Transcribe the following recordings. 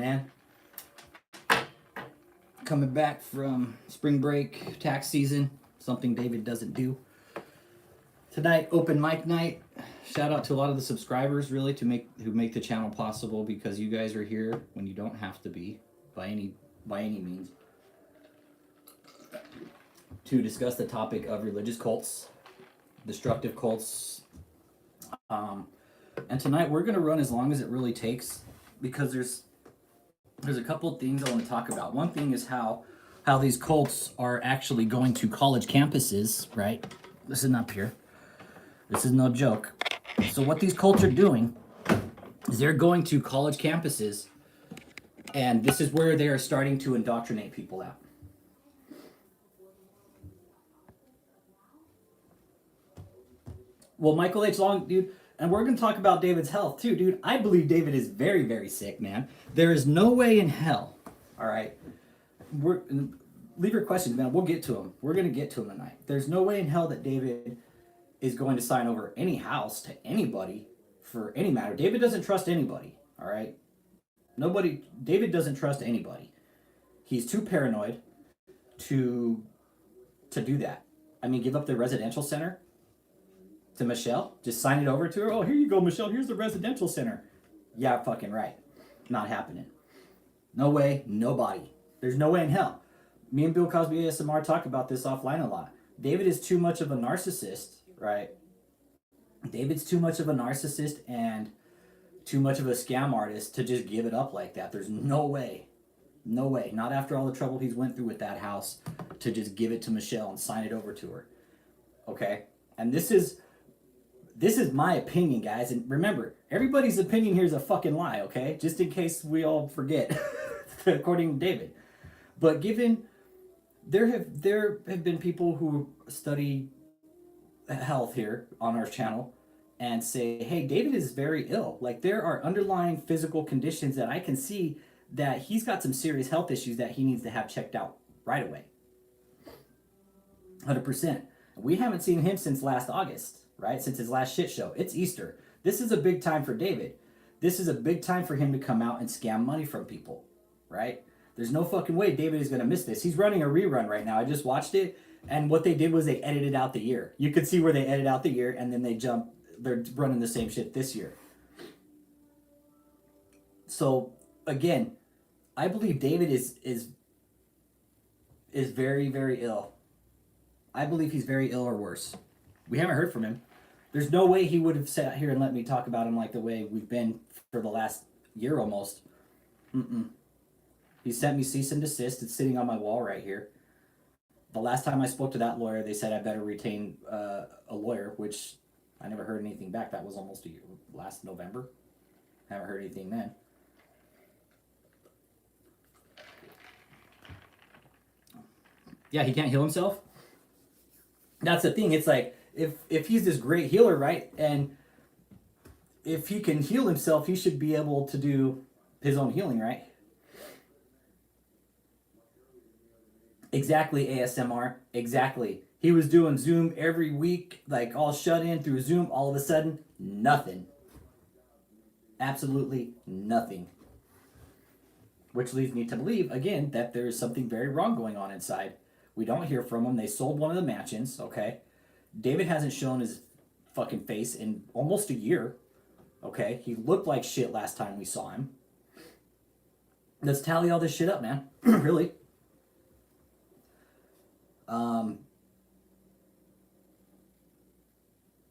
man. Coming back from spring break, tax season, something David doesn't do. Tonight, open mic night. Shout out to a lot of the subscribers, really, who make the channel possible, because you guys are here when you don't have to be, by any means, to discuss the topic of religious cults, destructive cults. And tonight we're going to run as long as it really takes, because there's a couple of things I want to talk about. One thing is how these cults are actually going to college campuses, right? Listen up here. This is no joke. So what these cults are doing is they're going to college campuses, and this is where they are starting to indoctrinate people out. Well, Michael H. Long, dude, and we're going to talk about David's health too, dude. I believe David is very, very sick, man. There is no way in hell, all right? Leave your questions, man. We'll get to them. We're going to get to them tonight. There's no way in hell that David is going to sign over any house to anybody for any matter. David doesn't trust anybody, all right? David doesn't trust anybody. He's too paranoid to do that. I mean, give up the residential center to Michelle, just sign it over to her. Oh, here you go, Michelle. Here's the residential center. Yeah, fucking right. Not happening. No way, nobody. There's no way in hell. Me and Bill Cosby ASMR talk about this offline a lot. David is too much of a narcissist, right? David's too much of a narcissist and too much of a scam artist to just give it up like that. There's no way. No way. Not after all the trouble he's went through with that house to just give it to Michelle and sign it over to her. Okay? And this is my opinion, guys. And remember, everybody's opinion here is a fucking lie, okay? Just in case we all forget, according to David. But there have been people who study health here on our channel and say, hey, David is very ill. Like, there are underlying physical conditions that I can see that he's got some serious health issues that he needs to have checked out right away. 100%. We haven't seen him since last August, right? Since his last shit show. It's Easter. This is a big time for David. This is a big time for him to come out and scam money from people, right? There's no fucking way David is going to miss this. He's running a rerun right now. I just watched it, and what they did was they edited out the year. You could see where they edit out the year, and then they're running the same shit this year. So, again, I believe David is very, very ill. I believe he's very ill or worse. We haven't heard from him. There's no way he would have sat here and let me talk about him like the way we've been for the last year almost. He sent me cease and desist. It's sitting on my wall right here. The last time I spoke to that lawyer, they said I better retain a lawyer, which I never heard anything back. That was almost a year, last November. Haven't heard anything then. Yeah, he can't heal himself. That's the thing. It's like, if he's this great healer, right? And if he can heal himself, he should be able to do his own healing, right? Exactly, ASMR. Exactly. He was doing Zoom every week, like all shut in through Zoom. All of a sudden, nothing. Absolutely nothing. Which leads me to believe, again, that there is something very wrong going on inside. We don't hear from him. They sold one of the mansions, okay? David hasn't shown his fucking face in almost a year, okay? He looked like shit last time we saw him. Let's tally all this shit up, man. Really.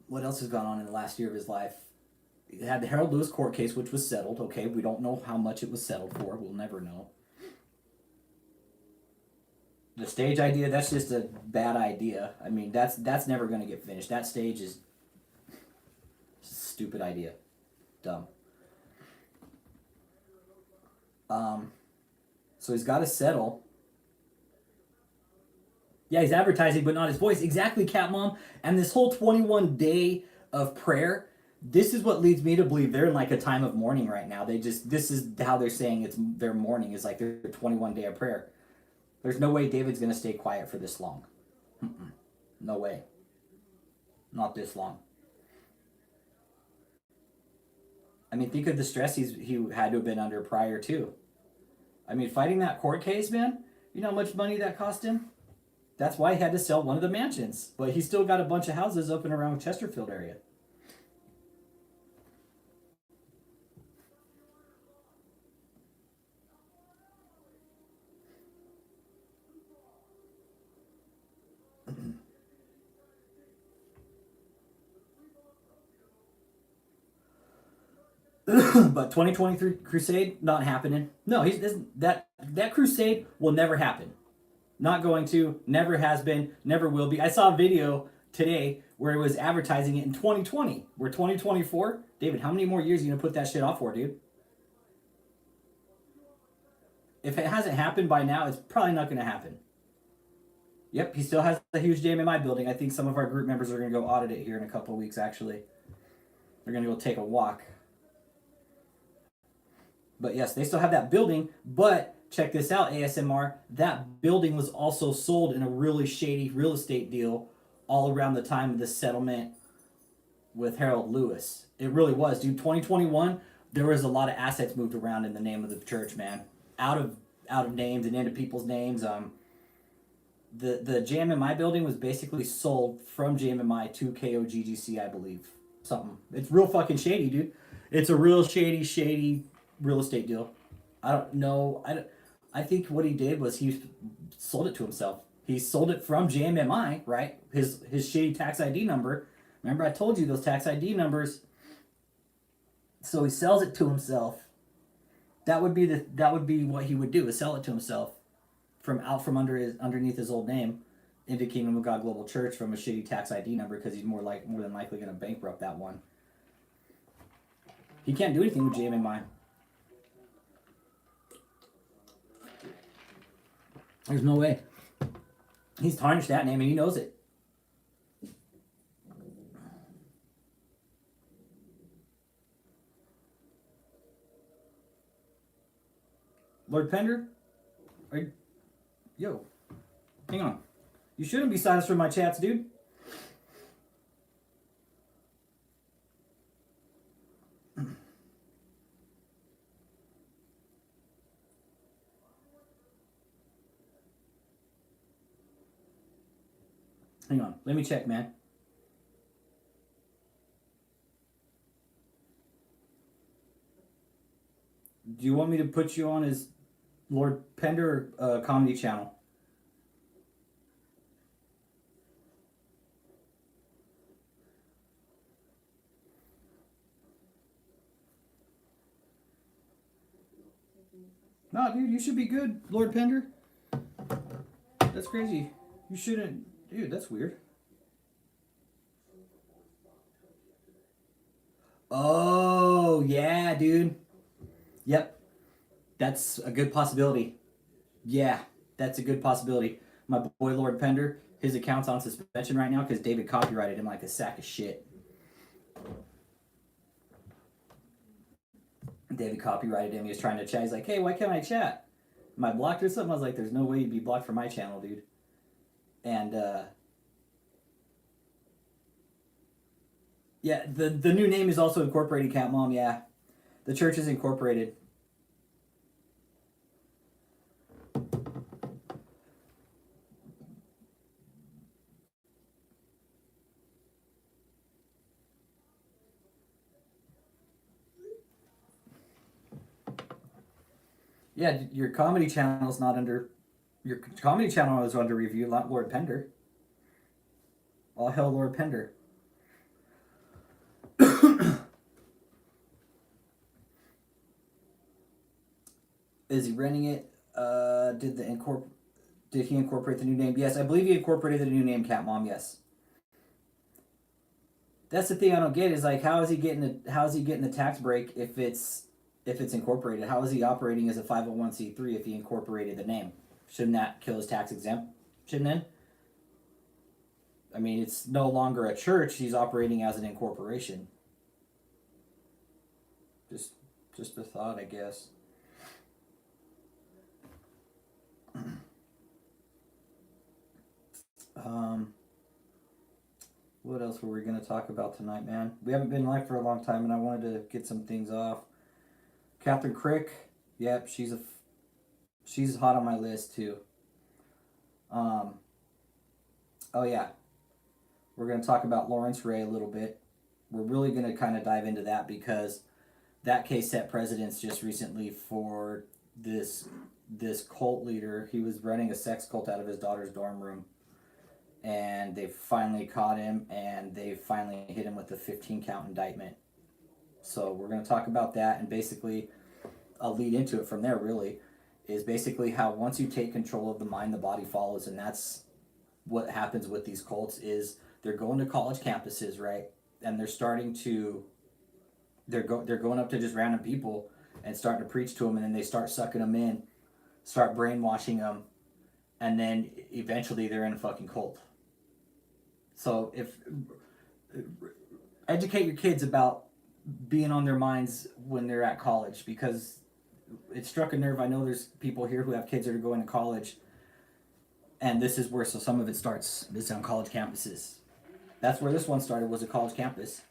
What else has gone on in the last year of his life? He had the Harold Lewis court case, which was settled, okay? We don't know how much it was settled for. We'll never know. The stage idea, that's just a bad idea. I mean, that's never going to get finished. That stage is a stupid idea. Dumb. So he's got to settle. Yeah, he's advertising, but not his voice. Exactly, Cat Mom. And this whole 21 day of prayer, this is what leads me to believe they're in like a time of mourning right now. This is how they're saying it's their mourning, is like their 21 day of prayer. There's no way David's going to stay quiet for this long. No way. Not this long. I mean, think of the stress he had to have been under prior to. I mean, fighting that court case, man, you know how much money that cost him? That's why he had to sell one of the mansions. But he still got a bunch of houses up and around Chesterfield area. But 2023 crusade not happening. No, that crusade will never happen. Not going to, never has been, never will be. I saw a video today where it was advertising it in 2020. We're 2024. David, how many more years are you gonna put that shit off for, dude? If it hasn't happened by now, it's probably not gonna happen. Yep, he still has a huge JMMI building. I think some of our group members are gonna go audit it here in a couple of weeks. Actually, they're gonna go take a walk. But yes, they still have that building. But check this out, ASMR. That building was also sold in a really shady real estate deal all around the time of the settlement with Harold Lewis. It really was, dude. 2021, there was a lot of assets moved around in the name of the church, man. Out of names and into people's names. The JMMI building was basically sold from JMMI to KOGGC, I believe. Something. It's real fucking shady, dude. It's a real shady real estate deal. I don't know. I think what he did was he sold it to himself. He sold it from JMMI, right? His shady tax ID number. Remember, I told you those tax ID numbers. So he sells it to himself. That would be what he would do, is sell it to himself underneath his old name into Kingdom of God Global Church from a shitty tax ID number, because he's more than likely going to bankrupt that one. He can't do anything with JMMI. There's no way. He's tarnished that name and he knows it. Lord Pender? Yo. Hang on. You shouldn't be silenced from my chats, dude. Hang on. Let me check, man. Do you want me to put you on as Lord Pender comedy channel? No, dude, you should be good, Lord Pender. That's crazy. You shouldn't. Dude, that's weird. Oh, yeah, dude. Yep. That's a good possibility. Yeah, that's a good possibility. My boy Lord Pender, his account's on suspension right now because David copyrighted him like a sack of shit. David copyrighted him. He was trying to chat. He's like, hey, why can't I chat? Am I blocked or something? I was like, there's no way you'd be blocked from my channel, dude. And, yeah, the new name is also incorporated, Cat Mom, yeah. The church is incorporated. Yeah, your comedy channel is not under... Your comedy channel is under review, not Lord Pender. All hell Lord Pender. Is he renting it? Did he incorporate the new name? Yes, I believe he incorporated the new name, Cat Mom. Yes. That's the thing I don't get, is like, how is he getting the tax break if it's incorporated? How is he operating as a 501c3 if he incorporated the name? Shouldn't that kill his tax exemption then? I mean, it's no longer a church. He's operating as an incorporation. Just a thought, I guess. What else were we going to talk about tonight, man? We haven't been live for a long time, and I wanted to get some things off. Catherine Crick, yep, she's a She's hot on my list too. Um, oh yeah, we're gonna talk about Lawrence Ray a little bit. We're really gonna kind of dive into that because that case set precedents just recently for this this cult leader. He was running a sex cult out of his daughter's dorm room, and they finally caught him, and they finally hit him with a 15 count indictment. So we're going to talk about that, and basically I'll lead into it from there. Really, is basically how once you take control of the mind, the body follows, and that's what happens with these cults. Is they're going to college campuses, right, and they're starting to they're going up to just random people and starting to preach to them, and then they start sucking them in, start brainwashing them, and then eventually they're in a fucking cult. So if educate your kids about being on their minds when they're at college, because it struck a nerve. I know there's people here who have kids that are going to college, and this is where some of it starts. This is on college campuses. That's where this one started, was a college campus.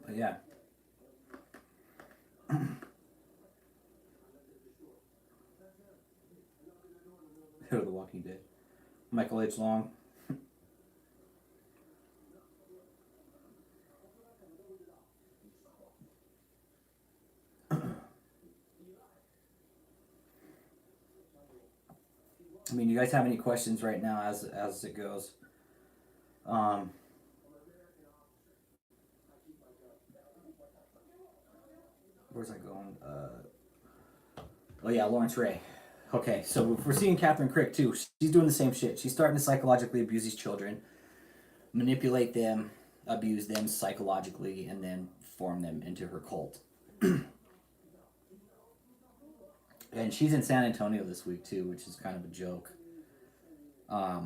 But yeah. The Walking Dead. Michael H. Long. I mean, you guys have any questions right now as it goes? Where's that going? Oh yeah, Lawrence Ray. Okay, so if we're seeing Catherine Crick too, she's doing the same shit. She's starting to psychologically abuse these children, manipulate them, abuse them psychologically, and then form them into her cult. And she's in San Antonio this week too, which is kind of a joke. I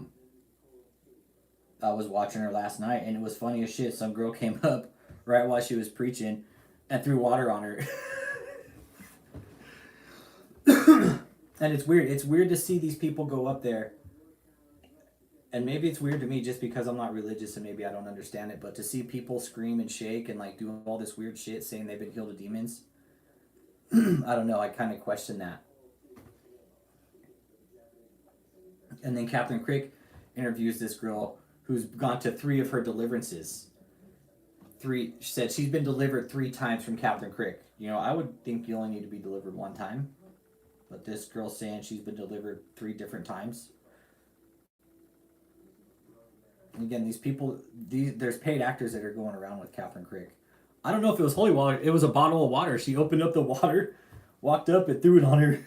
was watching her last night, and it was funny as shit. Some girl came up right while she was preaching and threw water on her. And it's weird. It's weird to see these people go up there. And maybe it's weird to me just because I'm not religious and maybe I don't understand it, but to see people scream and shake and like do all this weird shit saying they've been healed of demons, I don't know. I kind of question that. And then Catherine Crick interviews this girl who's gone to 3 of her deliverances. She said she's been delivered 3 times from Catherine Crick. You know, I would think you only need to be delivered 1 time. But this girl's saying she's been delivered 3 different times. And again, these people, there's paid actors that are going around with Catherine Crick. I don't know if it was holy water. It was a bottle of water. She opened up the water, walked up, and threw it on her.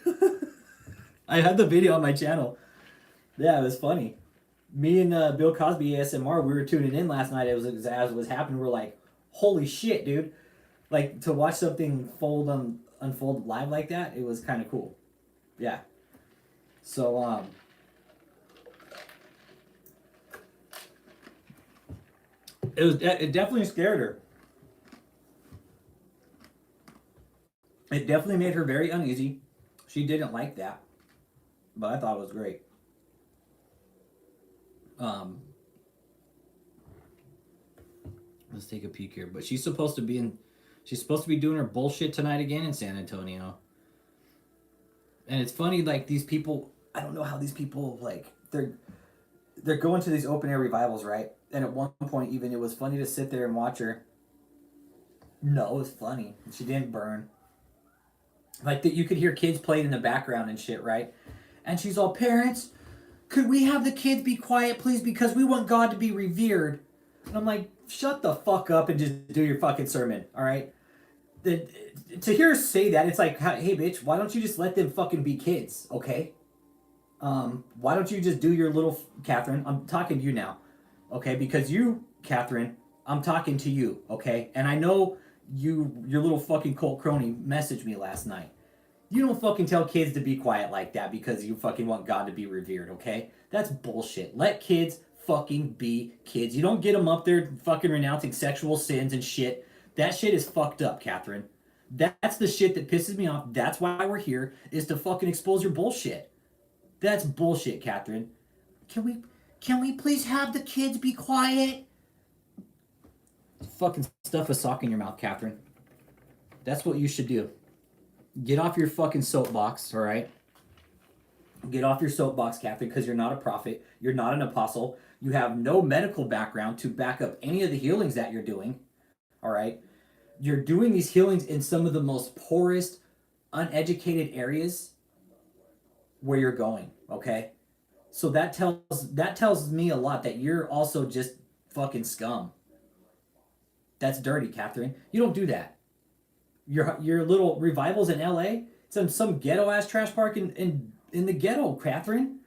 I had the video on my channel. Yeah, it was funny. Me and Bill Cosby ASMR, we were tuning in last night. It was as it was happening. We're like, holy shit, dude! Like to watch something unfold live like that. It was kind of cool. Yeah. So it definitely scared her. It definitely made her very uneasy. She didn't like that, but I thought it was great. Um, let's take a peek here. But she's supposed to be in. She's supposed to be doing her bullshit tonight again in San Antonio. And it's funny, like these people. I don't know how these people like they're going to these open air revivals, right? And at one point, even it was funny to sit there and watch her. No, it was funny. She didn't burn. Like that, you could hear kids playing in the background and shit, right? And she's all, parents, could we have the kids be quiet, please? Because we want God to be revered. And I'm like, shut the fuck up and just do your fucking sermon, all right? To hear her say that, it's like, hey, bitch, why don't you just let them fucking be kids, okay? Why don't you just do your little... Catherine, I'm talking to you now, okay? Because you, Catherine, I'm talking to you, okay? And I know your little fucking cult crony messaged me last night. You don't fucking tell kids to be quiet like that because you fucking want God to be revered, okay? That's bullshit. Let kids fucking be kids. You don't get them up there fucking renouncing sexual sins and shit. That shit is fucked up, Catherine. That's the shit that pisses me off. That's why we're here, is to fucking expose your bullshit. That's bullshit, Catherine. Can we please have the kids be quiet? Fucking stuff a sock in your mouth, Catherine. That's what you should do. Get off your fucking soapbox, all right? Get off your soapbox, Catherine, because you're not a prophet. You're not an apostle. You have no medical background to back up any of the healings that you're doing, all right? You're doing these healings in some of the most poorest, uneducated areas where you're going, okay? So that tells me a lot that you're also just fucking scum. That's dirty, Catherine. You don't do that. Your little revivals in LA, some ghetto ass trash park in the ghetto, Catherine,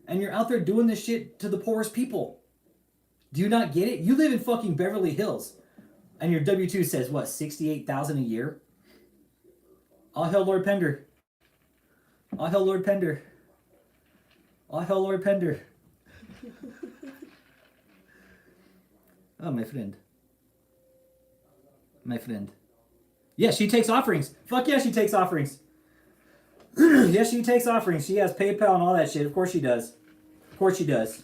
and you're out there doing this shit to the poorest people. Do you not get it? You live in fucking Beverly Hills, and your W-2 says what, $68,000 a year? All hell, Lord Pender. All hell, Lord Pender. All hell, Lord Pender. Oh, my friend. My friend. Yeah, she takes offerings. Fuck yeah, she takes offerings. Yes, she takes offerings. She has PayPal and all that shit. Of course she does. Of course she does.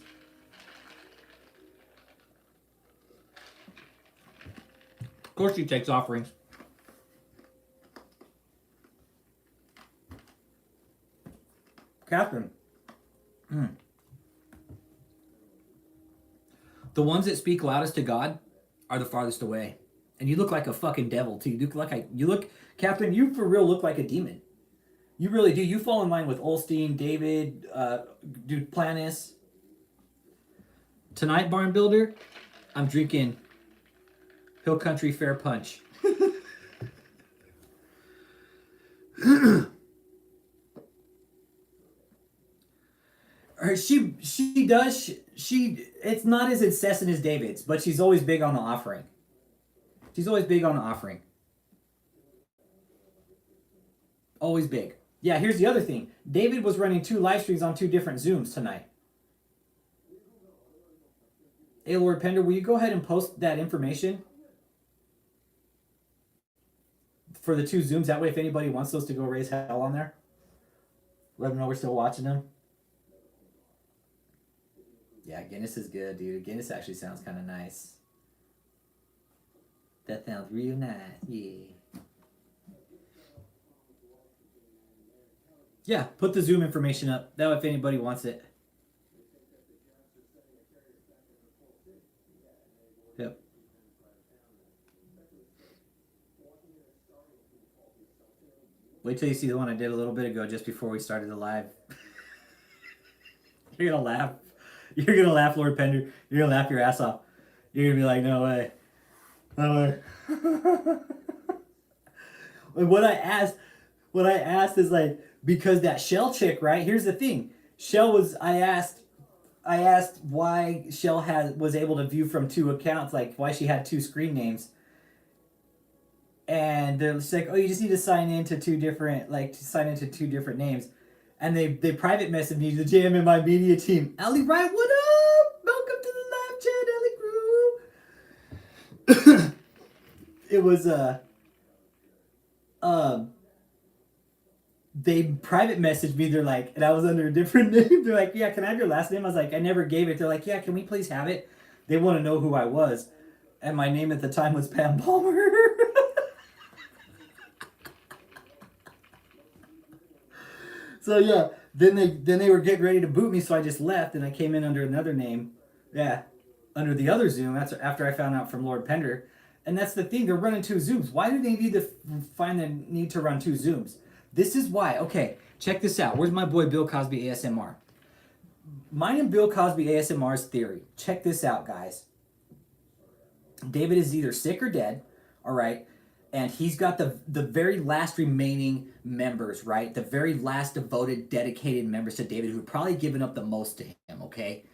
Of course she takes offerings. Catherine. The ones that speak loudest to God are the farthest away. And you look like a fucking devil too. Catherine, you for real look like a demon. You really do. You fall in line with Olstein, David, dude, Planis. Tonight, Barn Builder, I'm drinking Hill Country Fair Punch. She does. It's not as incessant as David's, but she's always big on the offering. She's always big on the offering. Always big. Yeah, here's the other thing. David was running 2 live streams on 2 different Zooms tonight. Hey, Lord Pender, will you go ahead and post that information for the 2 Zooms? That way, if anybody wants those to go raise hell on there, let them know we're still watching them. Yeah, Guinness is good, dude. Guinness actually sounds kind of nice. That sounds real nice, yeah. Yeah, put the Zoom information up. That way if anybody wants it. Yep. Wait till you see the one I did a little bit ago just before we started the live. You're gonna laugh. You're gonna laugh, Lord Pender. You're gonna laugh your ass off. You're gonna be like, no way. No way. What I asked is like, because that Shell chick, right? Here's the thing. I asked why Shell was able to view from 2 accounts, like why she had 2 screen names. And they're just like, oh, you just need to sign into 2 different names. And they private messaged me, the JMMI media team. Allie Wright, what up? Welcome to the live chat, Allie Crew. It was they private messaged me. They're like, and I was under a different name. They're like, yeah, can I have your last name? I was like, I never gave it. They're like, yeah, can we please have it? They want to know who I was. And my name at the time was Pam Palmer. So yeah, then they were getting ready to boot me, so I just left and I came in under another name. Yeah, under the other Zoom. That's after I found out from Lord Pender. And that's the thing, they're running 2 Zooms. Why do they need to find the need to run 2 Zooms? This is why. Okay, check this out. Where's my boy Bill Cosby ASMR? Mine and Bill Cosby ASMR's theory. Check this out, guys. David is either sick or dead, all right? And he's got the very last remaining members, right? The very last devoted, dedicated members to David who have probably given up the most to him, okay?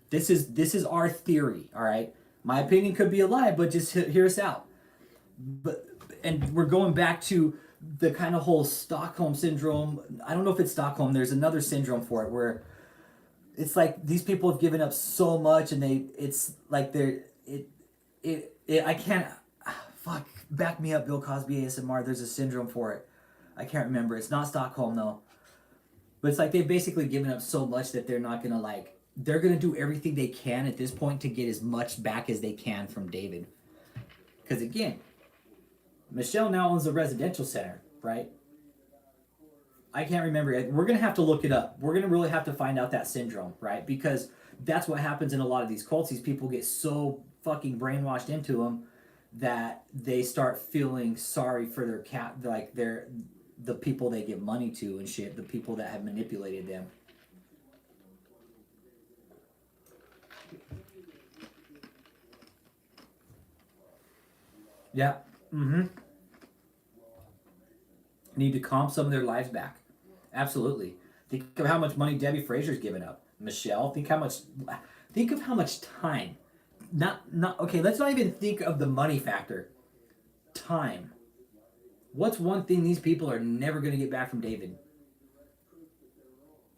This is our theory, all right? My opinion could be a lie, but just hear us out. And we're going back to the kind of whole Stockholm syndrome. I don't know if it's Stockholm. There's another syndrome for it where it's like these people have given up so much, and I can't. fuck, back me up, Bill Cosby ASMR. There's a syndrome for it. I can't remember. It's not Stockholm though. But it's like they've basically given up so much that they're not gonna like. They're gonna do everything they can at this point to get as much back as they can from David. Because again, Michelle now owns a residential center, right? I can't remember it. We're gonna have to look it up. We're gonna really have to find out that syndrome, right? Because that's what happens in a lot of these cults. These people get so fucking brainwashed into them that they start feeling sorry for their like the people they give money to and shit, the people that have manipulated them. Yeah. Mm-hmm. Need to comp some of their lives back. Absolutely. Think of how much money Debbie Frazier's given up. Michelle, think of how much time. Not okay, let's not even think of the money factor. Time. What's one thing these people are never going to get back from David?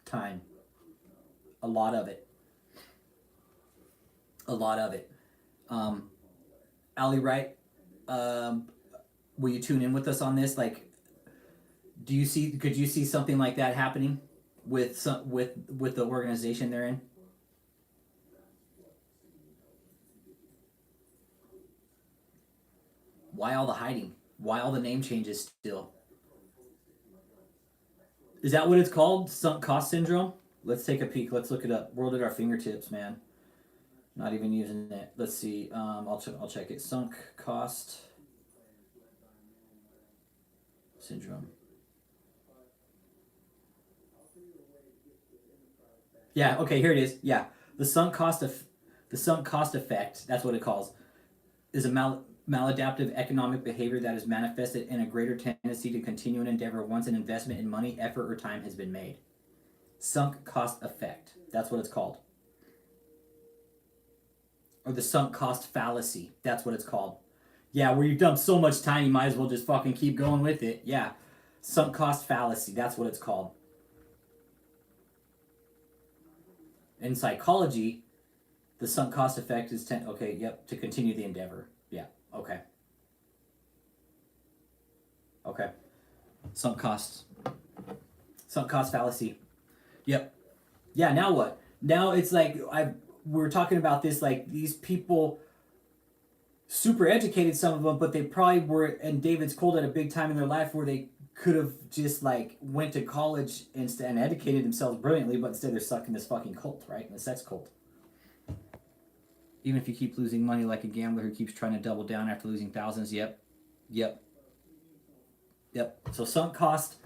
Time. A lot of it. A lot of it. Allie Wright, will you tune in with us on this? Like, could you see something like that happening with the organization they're in? Why all the hiding? Why all the name changes still? Is that what it's called? Sunk cost syndrome? Let's take a peek. Let's look it up. World at our fingertips, man. Not even using it. Let's see. I'll check it. Sunk cost syndrome. Yeah. Okay. Here it is. Yeah. The sunk cost effect. That's what it calls. Is a maladaptive economic behavior that is manifested in a greater tendency to continue an endeavor once an investment in money, effort, or time has been made. Sunk cost effect. That's what it's called. Or the sunk cost fallacy. That's what it's called. Yeah, where you've dumped so much time, you might as well just fucking keep going with it. Yeah. Sunk cost fallacy. That's what it's called. In psychology, the sunk cost effect is to continue the endeavor. Yeah. Okay. Okay. Sunk cost fallacy. Yep. Yeah, now what? Now it's like we're talking about this, like these people super educated, some of them, but they probably were in David's cult at a big time in their life where they could have just like went to college and educated themselves brilliantly, but instead they're stuck in this fucking cult, right? In the sex cult. Even if you keep losing money like a gambler who keeps trying to double down after losing thousands. Yep. So sunk cost,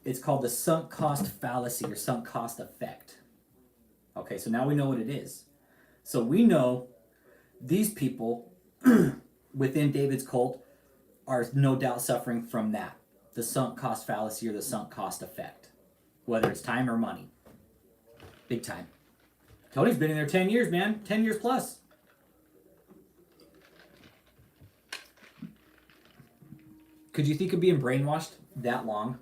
it's called the sunk cost fallacy or sunk cost effect. Okay, so now we know what it is. So we know these people within David's cult are no doubt suffering from that. The sunk cost fallacy or the sunk cost effect. Whether it's time or money. Big time. Tony's been in there 10 years, man. 10 years plus. Could you think of being brainwashed that long?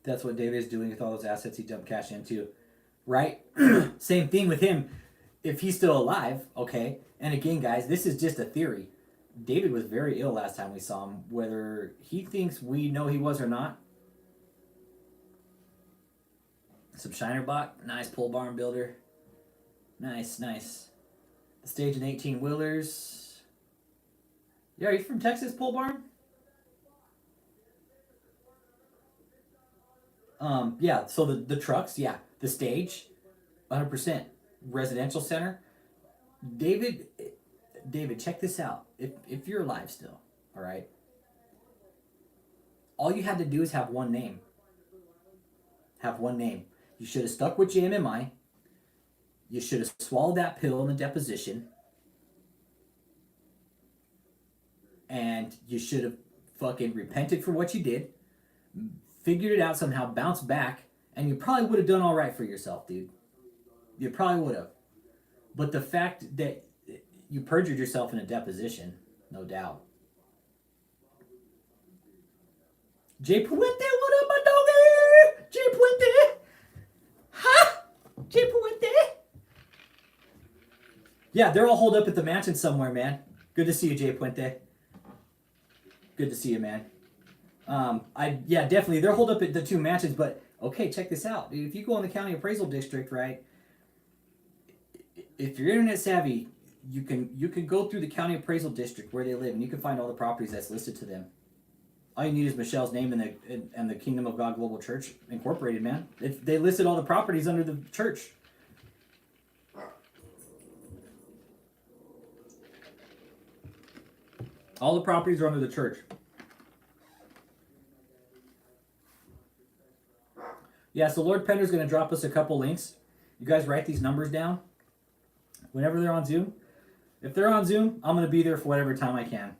That's what David is doing with all those assets he dumped cash into. Right? Same thing with him. If he's still alive, okay? And again, guys, this is just a theory. David was very ill last time we saw him. Whether he thinks we know he was or not. Some Shiner Bot. Nice pole barn builder. Nice. The stage in 18-wheelers. Yeah, are you from Texas, pole barn? Yeah, so the trucks, yeah. The stage, 100%. Residential center. David, check this out. If you're alive still, all right? All you had to do is have one name. Have one name. You should have stuck with JMMI. You should have swallowed that pill in the deposition. And you should have fucking repented for what you did. Figured it out somehow, bounced back. And you probably would have done all right for yourself, dude. You probably would have. But the fact that you perjured yourself in a deposition, no doubt. Jay Puente, what up, my doggy? Jay Puente. Ha! Jay Puente. Yeah, they're all holed up at the mansion somewhere, man. Good to see you, Jay Puente. Good to see you, man. Yeah, definitely. They're holed up at the two mansions, but okay, check this out. If you go in the county appraisal district, right? If you're internet savvy, you can go through the county appraisal district where they live, and you can find all the properties that's listed to them. All you need is Michelle's name and the Kingdom of God Global Church Incorporated, man. They listed all the properties under the church. All the properties are under the church. Yeah, so Lord Pender's going to drop us a couple links. You guys write these numbers down whenever they're on Zoom. If they're on Zoom, I'm going to be there for whatever time I can.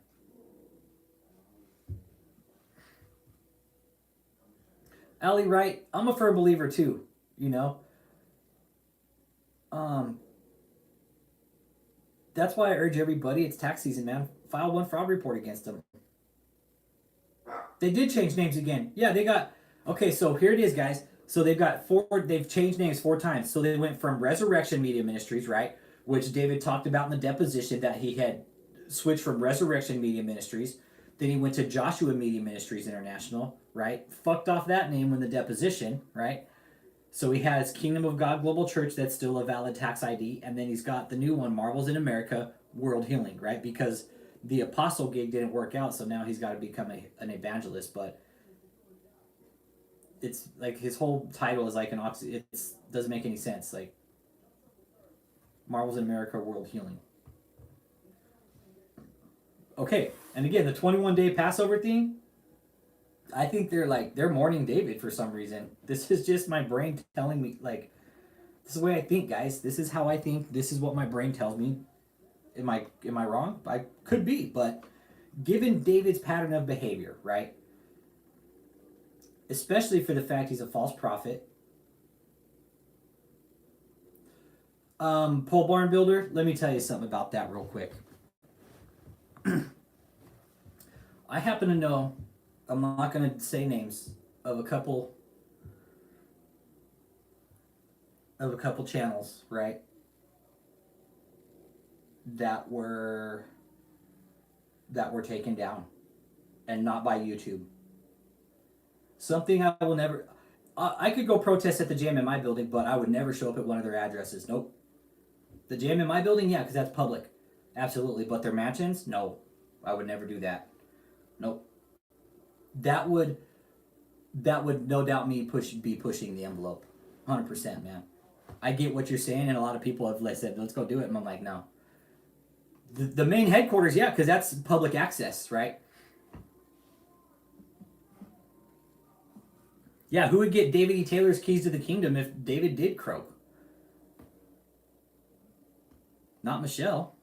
Allie Wright, I'm a firm believer too, you know. That's why I urge everybody, it's tax season, man. File one fraud report against them. They did change names again. Yeah, they got, okay, so here it is, guys. So they've changed names 4 times. So they went from Resurrection Media Ministries, right? Which David talked about in the deposition that he had switched from Resurrection Media Ministries. Then he went to Joshua Media Ministries International, right? Fucked off that name in the deposition, right? So he has Kingdom of God Global Church, that's still a valid tax ID. And then he's got the new one, Marvels in America, World Healing, right? Because the apostle gig didn't work out, so now he's got to become an evangelist. But it's like his whole title is like it doesn't make any sense. Like Marvels in America, World Healing. Okay, and again, the 21-day Passover thing, I think they're mourning David for some reason. This is just my brain telling me, like, this is the way I think, guys. This is how I think. This is what my brain tells me. Am I wrong? I could be, but given David's pattern of behavior, right? Especially for the fact he's a false prophet. Pole barn builder, let me tell you something about that real quick. I happen to know, I'm not going to say names, of a couple channels, right, that were taken down, and not by YouTube. Something I will never. I could go protest at the JMMI building, but I would never show up at one of their addresses. Nope. The JMMI building, yeah, because that's public, absolutely. But their mansions, no, I would never do that. Nope. That would no doubt be pushing the envelope, 100%, man. I get what you're saying, and a lot of people have said, let's go do it, and I'm like, no. The main headquarters, yeah, because that's public access, right? Yeah, who would get David E. Taylor's keys to the kingdom if David did croak? Not Michelle.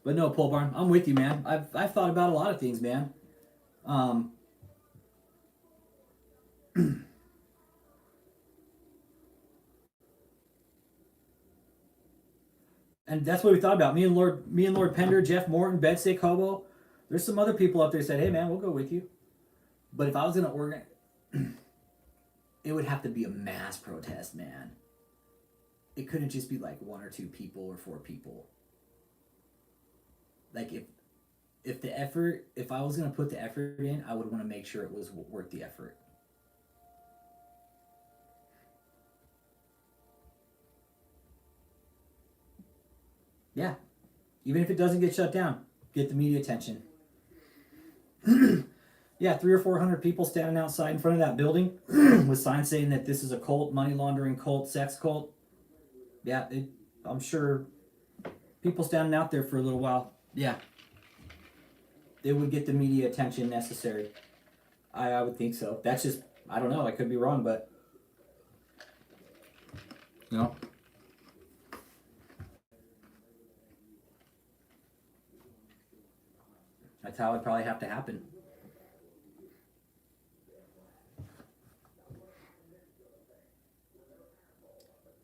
But no, Pole Barn, I'm with you, man. I've thought about a lot of things, man. And that's what we thought about. Me and Lord Pender, Jeff Morton, Bedsick Hobo. There's some other people up there that said, hey man, we'll go with you. But if I was gonna organize, it would have to be a mass protest, man. It couldn't just be like 1 or 2 people or 4 people. Like if I was gonna put the effort in, I would want to make sure it was worth the effort. Yeah, even if it doesn't get shut down, get the media attention. Yeah, 300 or 400 people standing outside in front of that building with signs saying that this is a cult, money laundering cult, sex cult. Yeah, I'm sure people standing out there for a little while. Yeah, they would get the media attention necessary. I would think so. That's just, I don't know. I could be wrong, but you know. That's how it'd probably have to happen.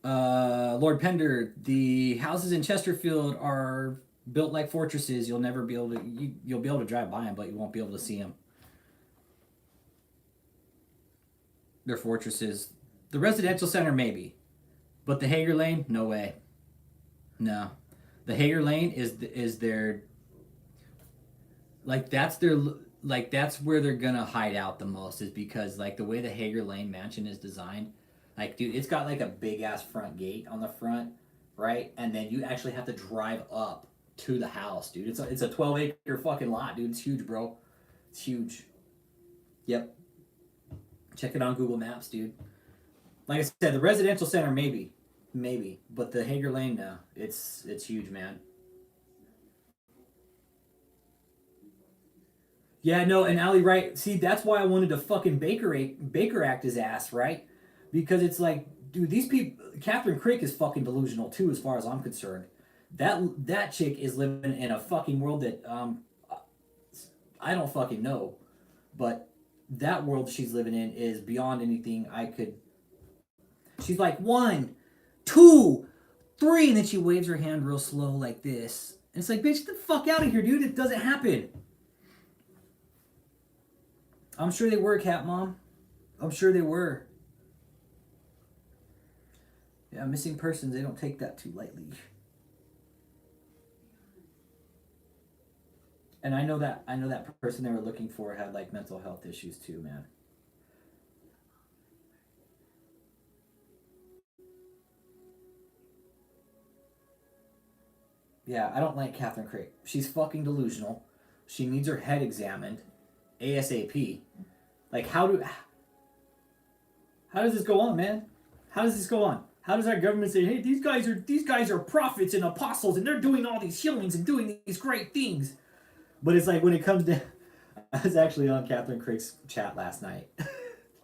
Lord Pender, the houses in Chesterfield are built like fortresses. You'll never be able to. You'll be able to drive by them, but you won't be able to see them. They're fortresses. The residential center, maybe. But the Hager Lane, no way. No, the Hager Lane is their like that's their like that's where they're gonna hide out the most is because like the way the Hager Lane mansion is designed, like dude, it's got like a big ass front gate on the front, right? And then you actually have to drive up to the house, dude. It's a 12-acre fucking lot, dude. It's huge, bro. It's huge. Yep. Check it on Google Maps, dude. Like I said, the residential center maybe, but the Hager Lane, no, it's huge, man. Yeah, no, and Ali, right? See, that's why I wanted to fucking Baker Act his ass, right? Because it's like, dude, these people. Catherine Crick is fucking delusional too, as far as I'm concerned. That chick is living in a fucking world that I don't fucking know, but that world she's living in is beyond anything I could. She's like one, two, three, and then she waves her hand real slow like this. And it's like, bitch, get the fuck out of here, dude. It doesn't happen. I'm sure they were, Cat Mom. I'm sure they were. Yeah, missing persons, they don't take that too lightly. And I know that person they were looking for had like mental health issues too, man. Yeah, I don't like Catherine Craig. She's fucking delusional. She needs her head examined ASAP. Like how does this go on, man? How does this go on? How does our government say, "Hey, these guys are prophets and apostles and they're doing all these healings and doing these great things." But it's like when it comes to I was actually on Catherine Craig's chat last night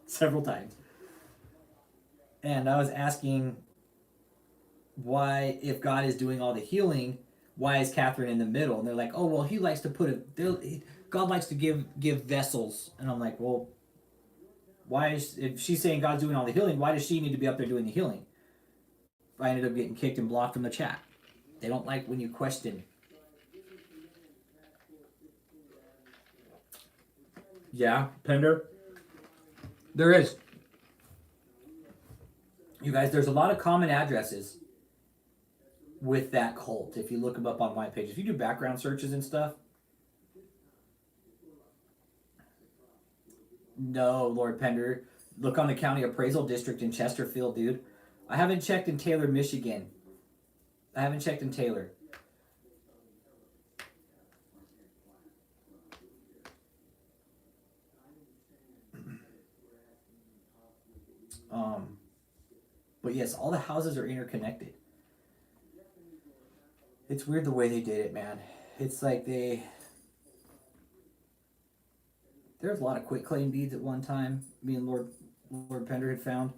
several times. And I was asking why, if God is doing all the healing, why is Catherine in the middle? And they're like, oh, well, he likes to put a, God likes to give vessels. And I'm like, well, why is, if she's saying God's doing all the healing, why does she need to be up there doing the healing? I ended up getting kicked and blocked from the chat. They don't like when you question. Yeah, Pender. There is. You guys, there's a lot of common addresses with that cult. If you look them up on white pages, if you do background searches and stuff. No, Lord Pender. Look on the county appraisal district in Chesterfield, dude. I haven't checked in Taylor, Michigan. I haven't checked in Taylor. Um, but yes, all the houses are interconnected. It's weird the way they did it, man. It's like there's a lot of quit claim deeds at one time. Me and Lord Pender had found.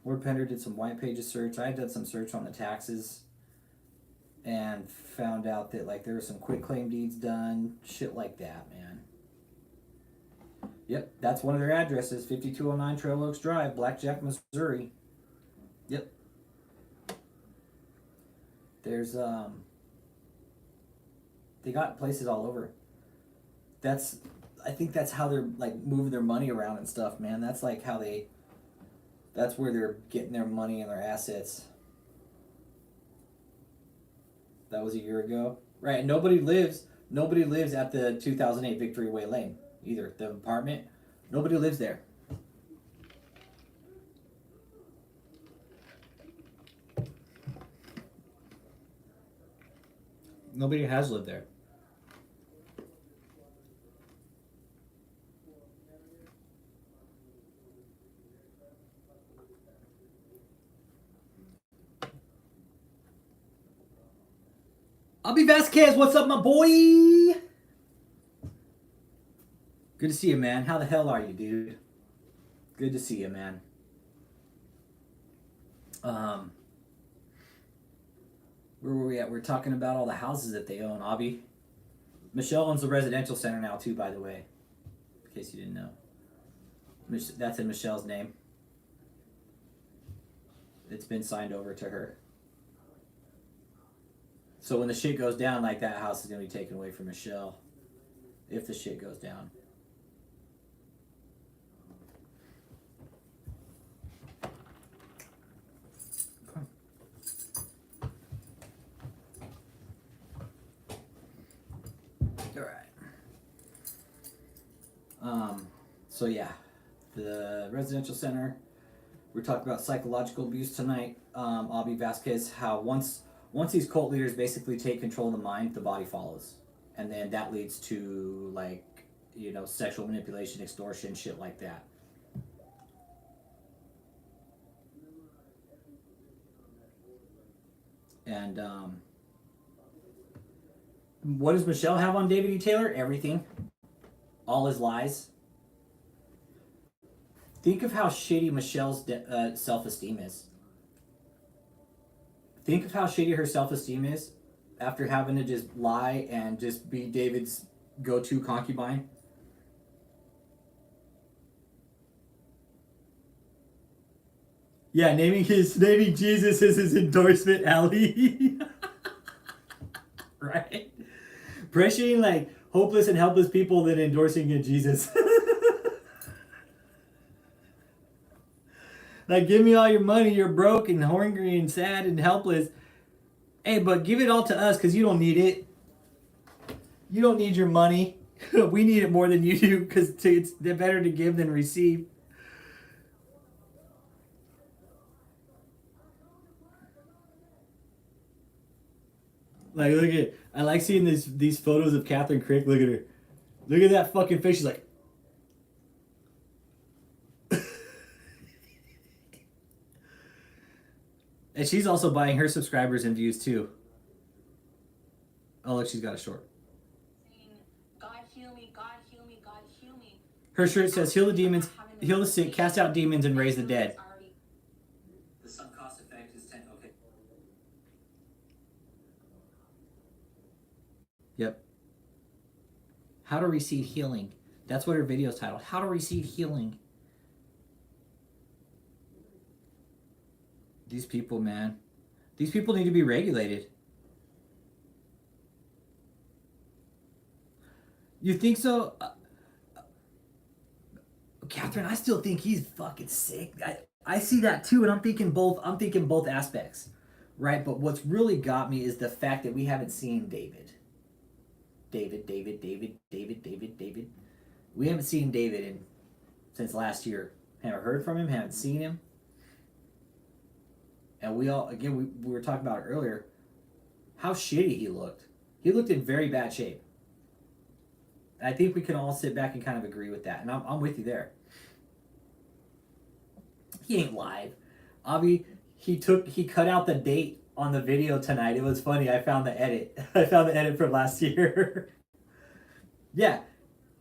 Lord Pender did some white pages search. I did some search on the taxes and found out that like there were some quit claim deeds done, shit like that, man. Yep, that's one of their addresses, 5209 Trail Oaks Drive, Blackjack, Missouri. Yep. There's they got places all over. That's I think that's how they're like moving their money around and stuff, man. That's like how that's where they're getting their money and their assets. That was a year ago. Right, nobody lives at the 2008 Victory Way Lane either. The apartment, nobody lives there. Nobody has lived there. I'll Vasquez, what's up, my boy? Good to see you, man. How the hell are you, dude? Good to see you, man. Um, where were we at? We're talking about all the houses that they own, Abby. Michelle owns the residential center now, too, by the way. In case you didn't know. That's in Michelle's name. It's been signed over to her. So when the shit goes down, like that house is going to be taken away from Michelle. If the shit goes down. All right. So yeah, the residential center. We're talking about psychological abuse tonight. Aubrey Vasquez, how once these cult leaders basically take control of the mind, the body follows, and then that leads to like sexual manipulation, extortion, shit like that. And what does Michelle have on David E. Taylor? Everything. All his lies. Think of how shitty Michelle's self-esteem is. Think of how shitty her self-esteem is after having to just lie and just be David's go-to concubine. Yeah, naming Jesus as his endorsement alley. Right? Pressuring like hopeless and helpless people than endorsing a Jesus. Like, give me all your money, you're broke and hungry and sad and helpless. Hey, but give it all to us because you don't need it. You don't need your money. We need it more than you do because it's better to give than receive. Like, look at, I like seeing these photos of Catherine Crick. Look at her. Look at that fucking face. She's like, and she's also buying her subscribers and views too. Oh, look, she's got a short. God heal me, God heal me, God heal me. Her shirt says, heal the demons, heal the sick, cast out demons, and raise the dead. The sunk cost effect is 10. Okay. Yep. How to receive healing. That's what her video is titled. How to receive healing. These people, man. These people need to be regulated. You think so? Catherine, I still think he's fucking sick. I see that too, and I'm thinking both aspects. Right? But what's really got me is the fact that we haven't seen David. David. We haven't seen David since last year. Haven't heard from him, haven't seen him. And we were talking about it earlier, how shitty he looked. He looked in very bad shape. I think we can all sit back and kind of agree with that. And I'm with you there. He ain't live. Avi, he cut out the date on the video tonight. It was funny. I found the edit. From last year. Yeah.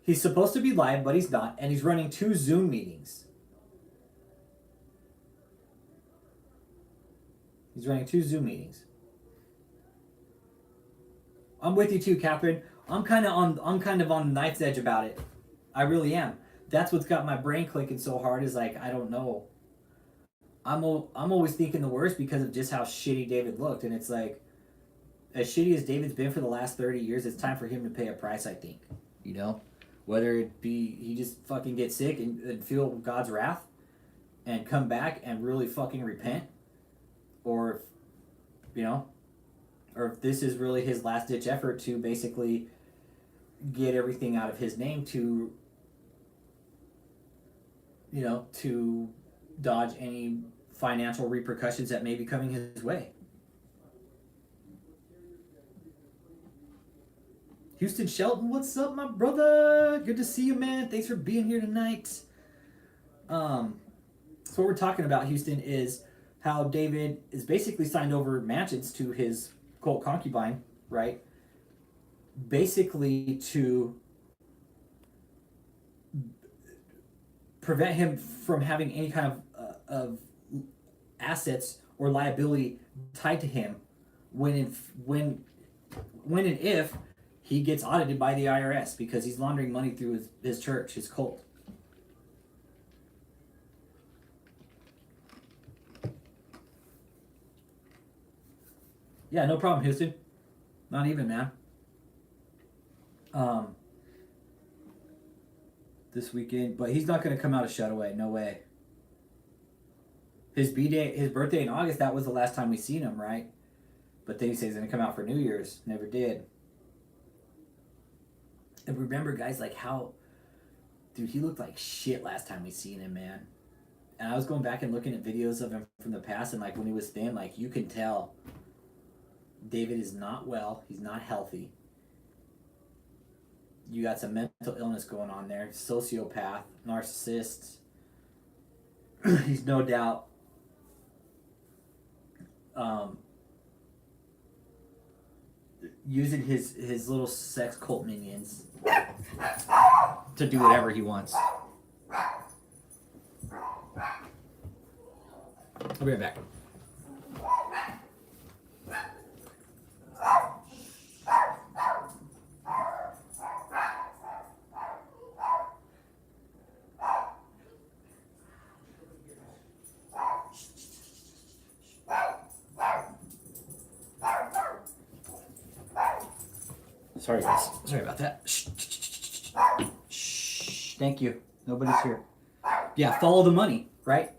He's supposed to be live, but he's not. And he's running 2 Zoom meetings. He's running 2 Zoom meetings. I'm with you too, Catherine. I'm kind of on the knife's edge about it. I really am. That's what's got my brain clicking so hard. Is like, I don't know. I'm always thinking the worst because of just how shitty David looked, and it's like, as shitty as David's been for the last 30 years, it's time for him to pay a price. I think, whether it be he just fucking get sick and feel God's wrath, and come back and really fucking repent. Or if this is really his last ditch effort to basically get everything out of his name to dodge any financial repercussions that may be coming his way. Houston Shelton, what's up, my brother? Good to see you, man. Thanks for being here tonight. So what we're talking about, Houston, is how David is basically signed over mansions to his cult concubine, right? Basically to prevent him from having any kind of assets or liability tied to him when and if he gets audited by the IRS because he's laundering money through his church, his cult. Yeah, no problem, Houston. Not even, man. This weekend, but he's not going to come out of Shutaway. No way. His birthday in August, that was the last time we seen him, right? But then he says he's going to come out for New Year's. Never did. And remember, guys, like how, dude, he looked like shit last time we seen him, man. And I was going back and looking at videos of him from the past, and like when he was thin, like you can tell David is not well. He's not healthy. You got some mental illness going on there. Sociopath, narcissist. He's no doubt using his little sex cult minions to do whatever he wants. I'll be right back. Sorry, guys. Sorry about that. Shh. Shh. Thank you. Nobody's here. Yeah, follow the money, right?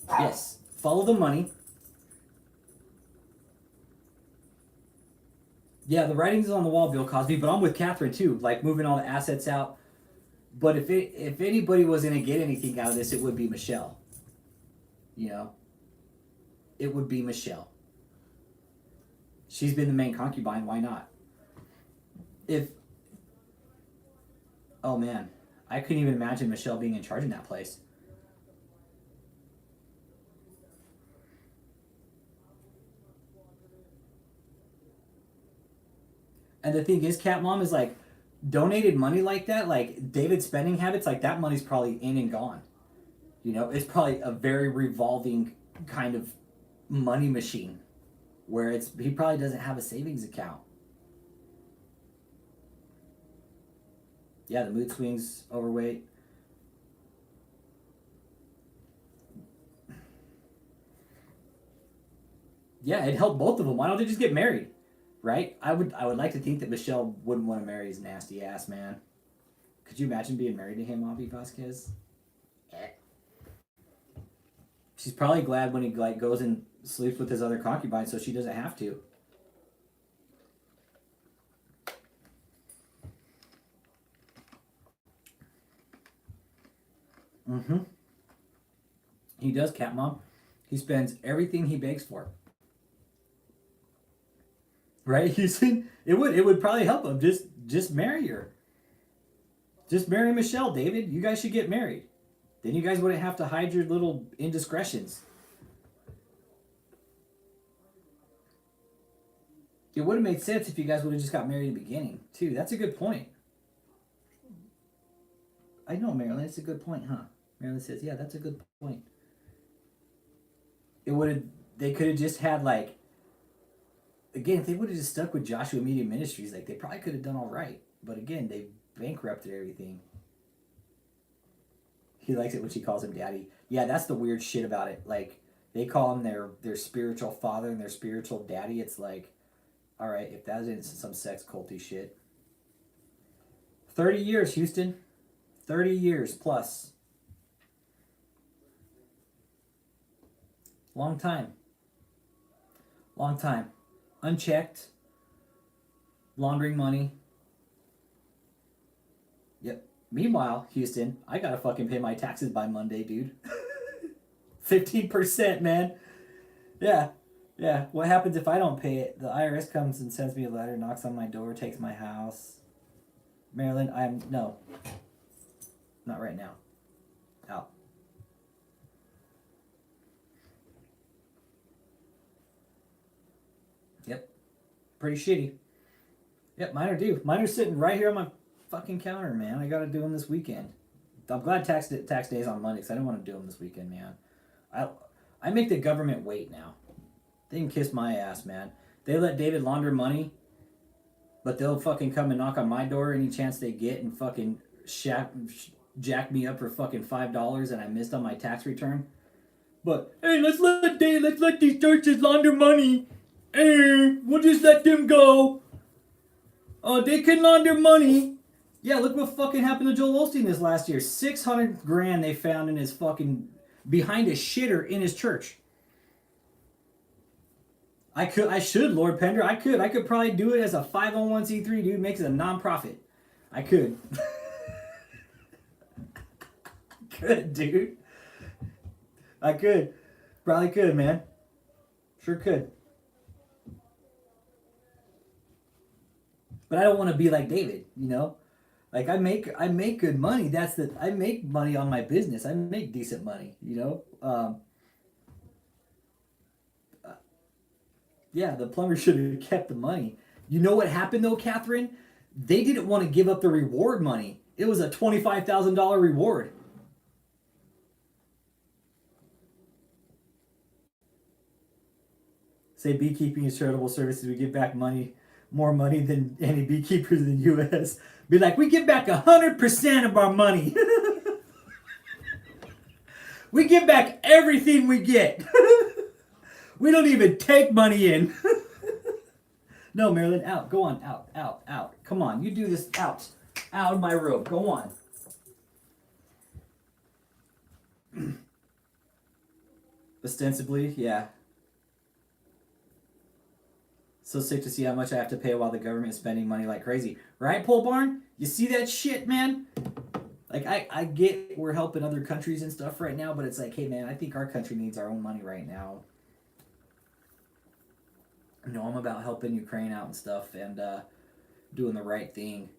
Yes. Follow the money. Yeah, the writing's on the wall, Bill Cosby, but I'm with Catherine too, like moving all the assets out. But if anybody was going to get anything out of this, it would be Michelle. You know? It would be Michelle. She's been the main concubine, why not? Oh man, I couldn't even imagine Michelle being in charge in that place. And the thing is, Cat Mom is like, donated money like that, like David's spending habits, like that money's probably in and gone. You know, it's probably a very revolving kind of money machine where he probably doesn't have a savings account. Yeah, the mood swings, overweight. Yeah, it helped both of them. Why don't they just get married? Right? I would like to think that Michelle wouldn't want to marry his nasty ass, man. Could you imagine being married to him, Avi Vasquez? She's probably glad when he like goes and sleeps with his other concubine so she doesn't have to. Mm-hmm. He does, Cat Mom. He spends everything he begs for. Right? You see, it would probably help him. Just marry her. Just marry Michelle, David. You guys should get married. Then you guys wouldn't have to hide your little indiscretions. It would have made sense if you guys would have just got married in the beginning, too. That's a good point. I know, Marilyn. It's a good point, huh? Marilyn says, yeah, that's a good point. They could have just had, like, again, if they would have just stuck with Joshua Media Ministries, like, they probably could have done all right. But again, they bankrupted everything. He likes it when she calls him daddy. Yeah, that's the weird shit about it. Like, they call him their spiritual father and their spiritual daddy. It's like, all right, if that isn't some sex culty shit. 30 years, Houston. 30 years plus. Long time. Long time. Unchecked. Laundering money. Yep. Meanwhile, Houston, I gotta fucking pay my taxes by Monday, dude. 15%, man. Yeah. Yeah. What happens if I don't pay it? The IRS comes and sends me a letter, knocks on my door, takes my house. Maryland, no. Not right now. Out. Yep. Pretty shitty. Yep, mine are due. Mine are sitting right here on my fucking counter, man. I gotta do them this weekend. I'm glad tax day is on Monday because I don't want to do them this weekend, man. I make the government wait now. They can kiss my ass, man. They let David launder money, but they'll fucking come and knock on my door any chance they get and fucking jack me up for fucking $5 and I missed on my tax return. But hey, let's let these churches launder money. Hey, we'll just let them go. They can launder money. Yeah, look what fucking happened to Joel Osteen this last year. $600,000 they found in his fucking behind a shitter in his church. I should, Lord Pender. I could probably do it as a 501c3, dude. Makes it a non-profit. I could. Could, dude. I could. Probably could, man. Sure could. But I don't want to be like David, you know? Like I make good money. I make money on my business. I make decent money, you know? Yeah, the plumber should have kept the money. You know what happened though, Catherine? They didn't want to give up the reward money. It was a $25,000 reward. Say beekeeping is charitable services. We give back money, more money than any beekeepers in the U.S. Be like, we give back 100% of our money. We give back everything we get. We don't even take money in. No, Marilyn, out. Go on, out, out, out. Come on, you do this out. Out of my room. Go on. Ostensibly, yeah. So sick to see how much I have to pay while the government is spending money like crazy. Right, Pole Barn? You see that shit, man? Like, I get we're helping other countries and stuff right now, but it's like, hey, man, I think our country needs our own money right now. You know, I'm about helping Ukraine out and stuff and doing the right thing.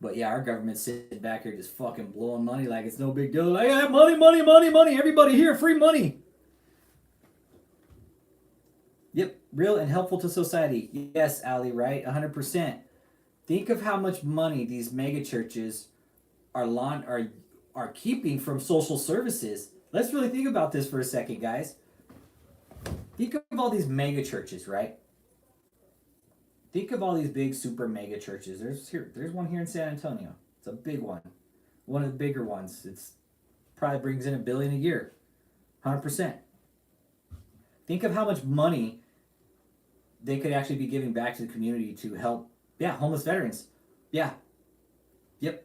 But yeah, our government's sitting back here just fucking blowing money like it's no big deal. Like, yeah, money, money, money, money. Everybody here, free money. Yep, real and helpful to society. Yes, Ali, right? 100%. Think of how much money these mega churches are keeping from social services. Let's really think about this for a second, guys. Think of all these mega churches, right? Think of all these big super mega churches. There's one here in San Antonio. It's a big one. One of the bigger ones. It's probably brings in $1 billion a year. 100%. Think of how much money they could actually be giving back to the community to help, homeless veterans. Yeah. Yep.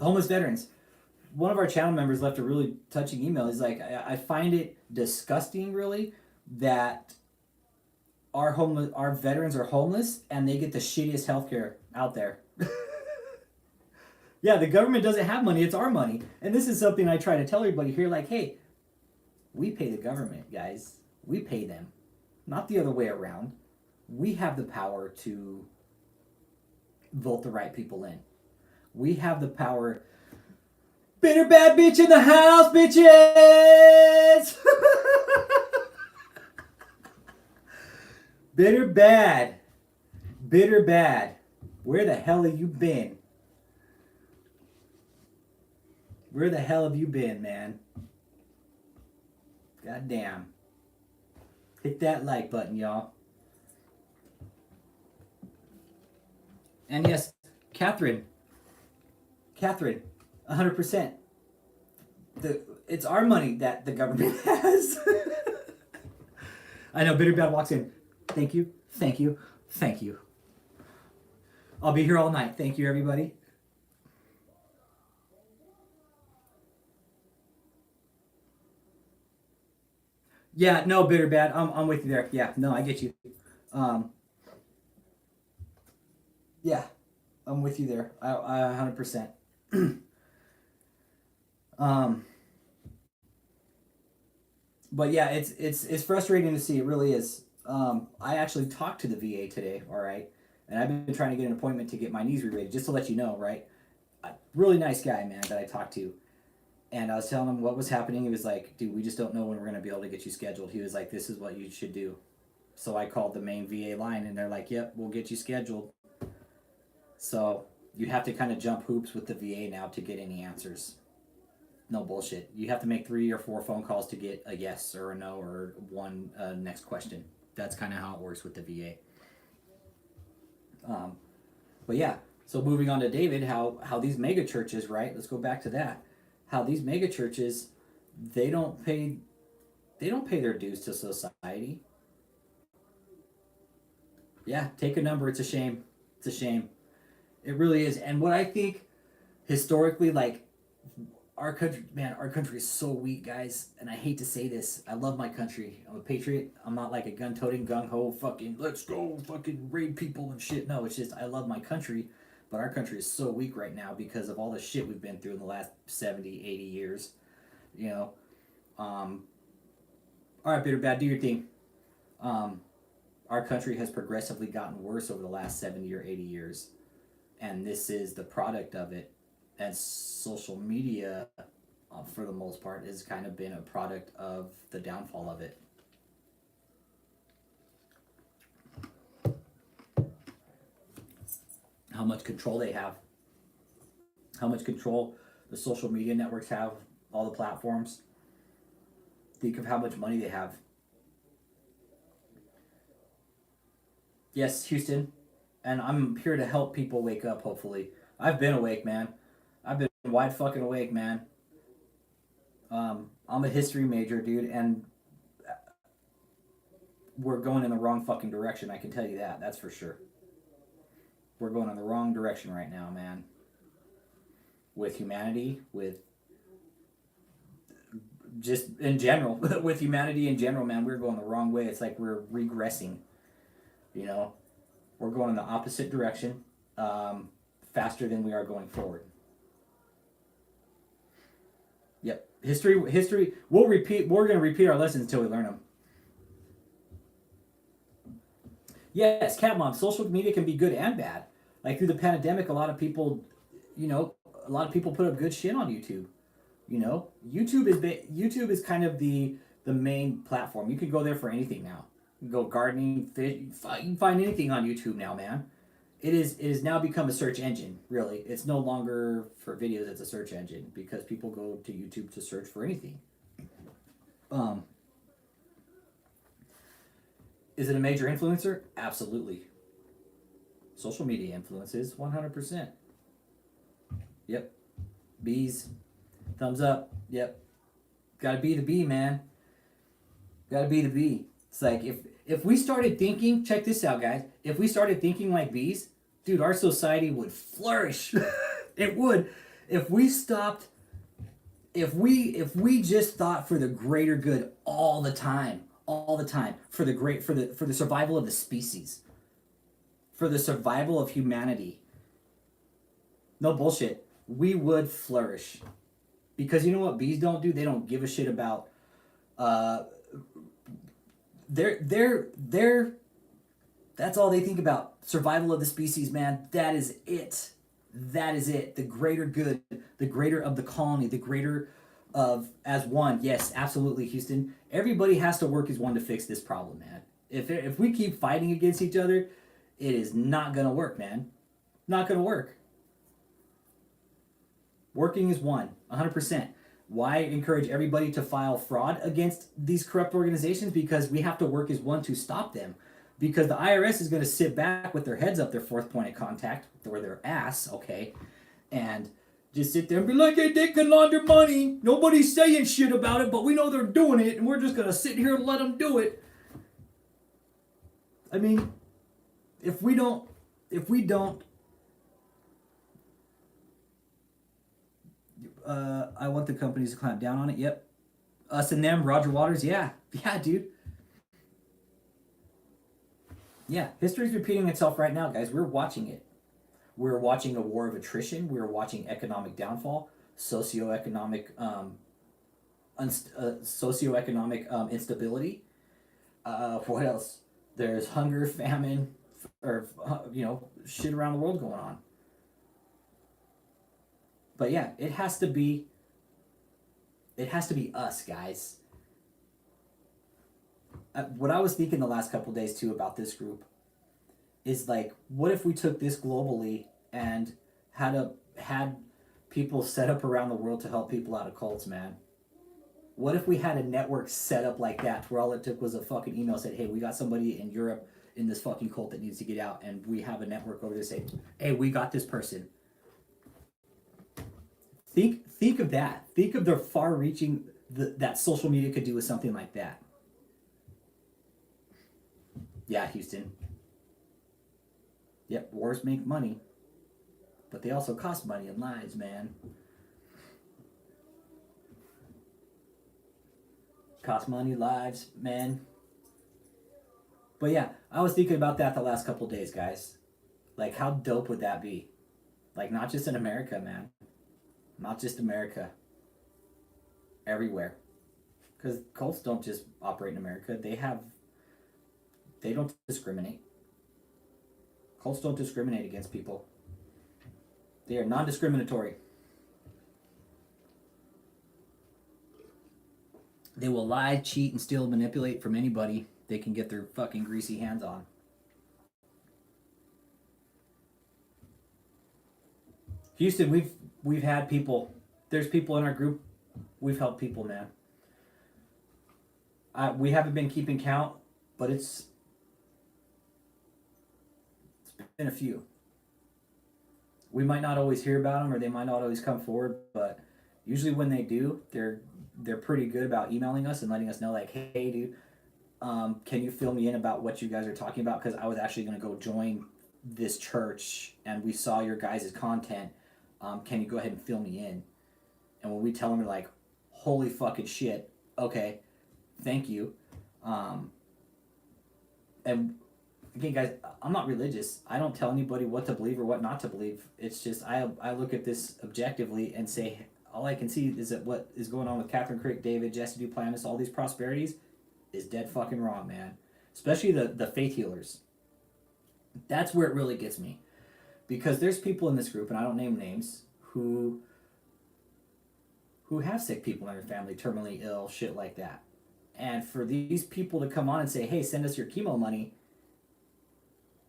Homeless veterans. One of our channel members left a really touching email. He's like, I find it disgusting, really, that our veterans are homeless and they get the shittiest healthcare out there. Yeah, the government doesn't have money. It's our money. And this is something I try to tell everybody here, like, hey, we pay the government, guys. We pay them. Not the other way around. We have the power to vote the right people in. We have the power. Bitter bad bitch in the house, bitches! Bitter bad. Bitter bad. Where the hell have you been? Where the hell have you been, man? God damn. Hit that like button, y'all. And yes, Catherine, 100%. It's our money that the government has. I know, Bitter Bad walks in. Thank you, thank you, thank you. I'll be here all night. Thank you, everybody. Yeah, no, Bitter Bad. I'm with you there. Yeah, no, I get you. Yeah, I'm with you there. I 100%. But yeah, it's frustrating to see. It really is. I actually talked to the VA today. All right, and I've been trying to get an appointment to get my knees re-rated, just to let you know, right? A really nice guy, man, that I talked to. And I was telling him what was happening. He was like, dude, we just don't know when we're going to be able to get you scheduled. He was like, this is what you should do. So I called the main VA line, and they're like, yep, we'll get you scheduled. So you have to kind of jump hoops with the VA now to get any answers. No bullshit. You have to make 3 or 4 phone calls to get a yes or a no or one next question. That's kind of how it works with the VA. But yeah, so moving on to David, how these mega churches, right? Let's go back to that. How these mega churches, they don't pay their dues to society. Yeah, take a number. It's a shame. It's a shame. It really is. And what I think historically, like, our country is so weak, guys. And I hate to say this. I love my country. I'm a patriot. I'm not like a gun-toting, gung-ho, fucking, let's go, fucking raid people and shit. No, it's just I love my country. But our country is so weak right now because of all the shit we've been through in the last 70, 80 years. You know. All right, Bitter Bad, do your thing. Our country has progressively gotten worse over the last 70 or 80 years. And this is the product of it. And social media, for the most part, has kind of been a product of the downfall of it. How much control they have, how much control the social media networks have, all the platforms. Think of how much money they have. Yes, Houston, and I'm here to help people wake up, hopefully. I've been awake, man. I've been wide fucking awake, man. I'm a history major, dude, and we're going in the wrong fucking direction, I can tell you that. That's for sure. We're going in the wrong direction right now, man. With humanity, with just in general, with humanity in general, man, we're going the wrong way. It's like we're regressing. You know, we're going in the opposite direction, faster than we are going forward. Yep, history. We'll repeat. We're going to repeat our lessons until we learn them. Yes, Cat Mom. Social media can be good and bad. Like through the pandemic, a lot of people, a lot of people put up good shit on YouTube. YouTube is kind of the main platform. You can go there for anything now. You can go gardening, fish. You can find anything on YouTube now, man. It is now become a search engine. Really, it's no longer for videos. It's a search engine because people go to YouTube to search for anything. Is it a major influencer? Absolutely. Social media influences 100%. Yep. Bees. Thumbs up. Yep. Gotta be the bee, man. Gotta be the bee. It's like if we started thinking, check this out, guys. If we started thinking like bees, dude, our society would flourish. It would. If we stopped, if we just thought for the greater good all the time, for the survival of the species, for the survival of humanity. No bullshit. We would flourish. Because you know what bees don't do? They don't give a shit about that's all they think about. Survival of the species, man. That is it. That is it. The greater good, the greater of the colony, the greater of as one. Yes, absolutely, Houston. Everybody has to work as one to fix this problem, man. If we keep fighting against each other, it is not gonna work, man. Not gonna work. Working is one, 100%. Why encourage everybody to file fraud against these corrupt organizations? Because we have to work as one to stop them. Because the IRS is going to sit back with their heads up their fourth point of contact, or their ass, okay, and just sit there and be like, hey, they can launder money. Nobody's saying shit about it, but we know they're doing it, and we're just going to sit here and let them do it. I mean, if we don't I want the companies to clamp down on it. Yep. Us and them, Roger Waters. Yeah, dude. Yeah, history's repeating itself right now, guys. We're watching it. We're watching a war of attrition. We're watching economic downfall, socioeconomic instability. What else? There's hunger, famine, or shit around the world going on. But yeah, it has to be us, guys. What I was thinking the last couple days too about this group is like, what if we took this globally and had people set up around the world to help people out of cults, man? What if we had a network set up like that where all it took was a fucking email said, hey, we got somebody in Europe in this fucking cult that needs to get out, and we have a network over there say, hey, we got this person. Think of that. Think of the far-reaching that social media could do with something like that. Yeah, Houston. Yep, wars make money, but they also cost money and lives, man. Cost money, lives, man. But yeah, I was thinking about that the last couple days, guys. Like, how dope would that be? Like, not just in America, man. Not just America. Everywhere. Because cults don't just operate in America. They don't discriminate. Cults don't discriminate against people. They are non-discriminatory. They will lie, cheat, and steal and manipulate from anybody they can get their fucking greasy hands on. Houston, we've had people. There's people in our group. We've helped people, man. We haven't been keeping count, but it's been a few. We might not always hear about them, or they might not always come forward, but usually when they do, they're pretty good about emailing us and letting us know, like, hey, dude, can you fill me in about what you guys are talking about? Because I was actually going to go join this church, and we saw your guys' content. Can you go ahead and fill me in? And when we tell them, we're like, holy fucking shit, okay, thank you. And again, guys, I'm not religious. I don't tell anybody what to believe or what not to believe. It's just I look at this objectively and say, all I can see is that what is going on with Catherine Crick, David, Jesse Duplantis, all these prosperities is dead fucking wrong, man. Especially the faith healers. That's where it really gets me. Because there's people in this group, and I don't name names, who have sick people in their family, terminally ill, shit like that. And for these people to come on and say, hey, send us your chemo money,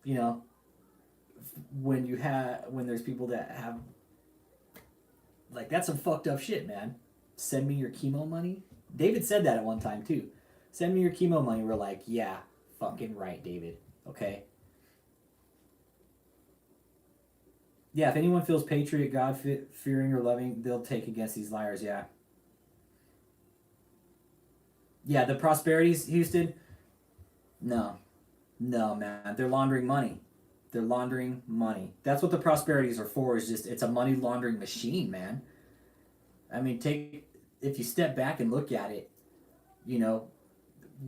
you know, when there's people that have, like, that's some fucked up shit, man. Send me your chemo money. David said that at one time too. Send me your chemo money. We're like, yeah, fucking right, David. Okay. Yeah, if anyone feels patriot, God-fearing, or loving, they'll take against these liars, yeah. Yeah, the prosperities, Houston, no, man. They're laundering money. They're laundering money. That's what the prosperities are for, is just, it's a money laundering machine, man. I mean, if you step back and look at it, you know,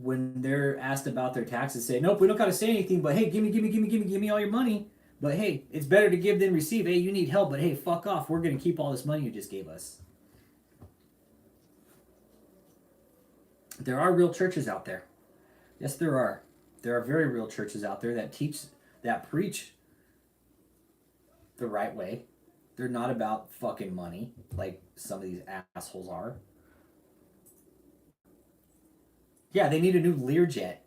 when they're asked about their taxes, say, nope, we don't got to say anything, but hey, give me all your money. But hey, it's better to give than receive. Hey, you need help, but hey, fuck off. We're going to keep all this money you just gave us. There are real churches out there. Yes, there are. There are very real churches out there that preach the right way. They're not about fucking money like some of these assholes are. Yeah, they need a new Learjet.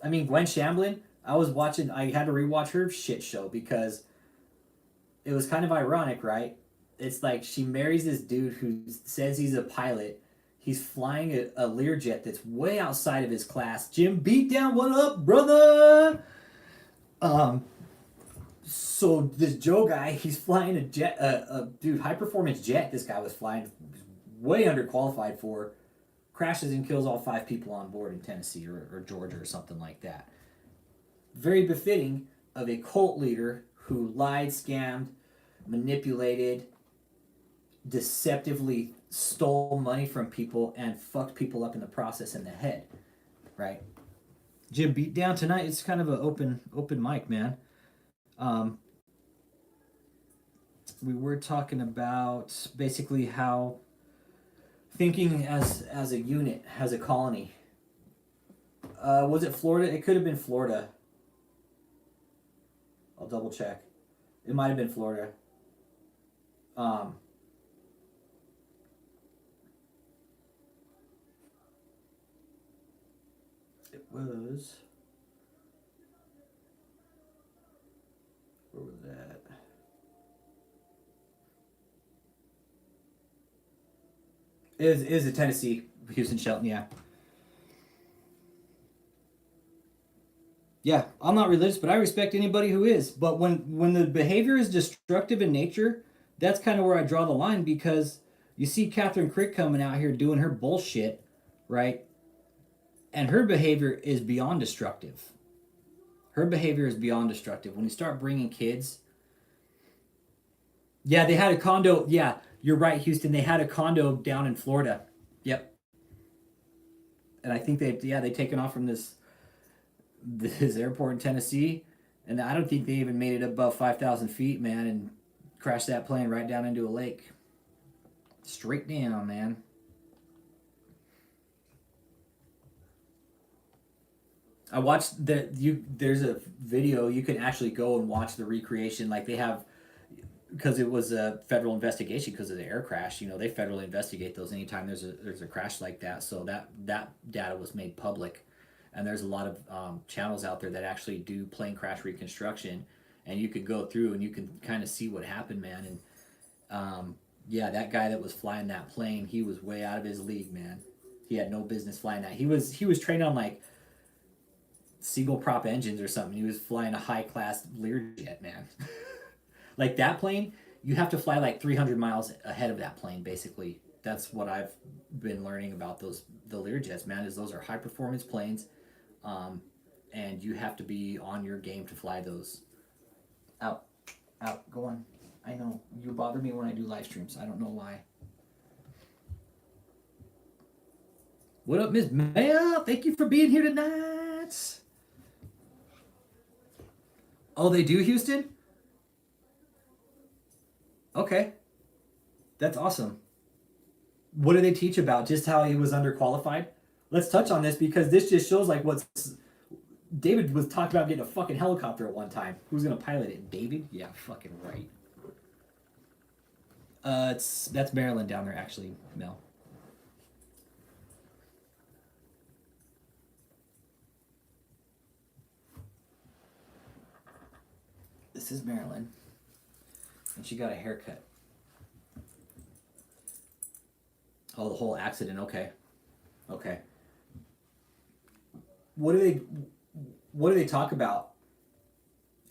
I mean, Gwen Shamblin, I had to rewatch her shit show because it was kind of ironic, right? It's like she marries this dude who says he's a pilot. He's flying a Learjet that's way outside of his class. Jim Beatdown, what up, brother? So this Joe guy, he's flying a jet, high performance jet. This guy was flying, way underqualified for. Crashes and kills all 5 people on board in Tennessee or Georgia or something like that. Very befitting of a cult leader who lied, scammed, manipulated, deceptively stole money from people and fucked people up in the process in the head, right? Jim Beatdown tonight. It's kind of an open mic, man. We were talking about basically how thinking as a unit, as a colony. Was it Florida? It could have been Florida. I'll double check. It might have been Florida. It was. Where was that? It is a Tennessee, Houston, Shelton, yeah. Yeah, I'm not religious, but I respect anybody who is. But when the behavior is destructive in nature, that's kind of where I draw the line, because you see Catherine Crick coming out here doing her bullshit, right? And her behavior is beyond destructive. Her behavior is beyond destructive. When you start bringing kids... Yeah, they had a condo. Yeah, you're right, Houston. They had a condo down in Florida. Yep. And I think they've taken off from this airport in Tennessee, And I don't think they even made it above 5,000 feet, man, and crashed that plane right down into a lake. Straight down, man. I watched there's a video you can actually go and watch the recreation. Like they have, because it was a federal investigation because of the air crash. You know, they federally investigate those anytime there's a crash like that. So that data was made public, and there's a lot of channels out there that actually do plane crash reconstruction, and you could go through and you can kind of see what happened, man. And yeah, that guy that was flying that plane, he was way out of his league, man. He had no business flying that. He was trained on like single prop engines or something. He was flying a high class Learjet, man. Like that plane, you have to fly like 300 miles ahead of that plane, basically. That's what I've been learning about the Learjets, man. Is those are high performance planes, and you have to be on your game to fly those. Out, out, go on. I know you bother me when I do live streams. I don't know why. What up, Miss Mel? Thank you for being here tonight. Oh, they do, Houston? Okay. That's awesome. What do they teach about? Just how he was underqualified? Let's touch on this because this just shows like what's David was talking about getting a fucking helicopter at one time. Who's gonna pilot it? David? Yeah, fucking right. That's Maryland down there actually, Mel. This is Maryland. And she got a haircut. Oh, the whole accident. Okay. Okay. What do they talk about?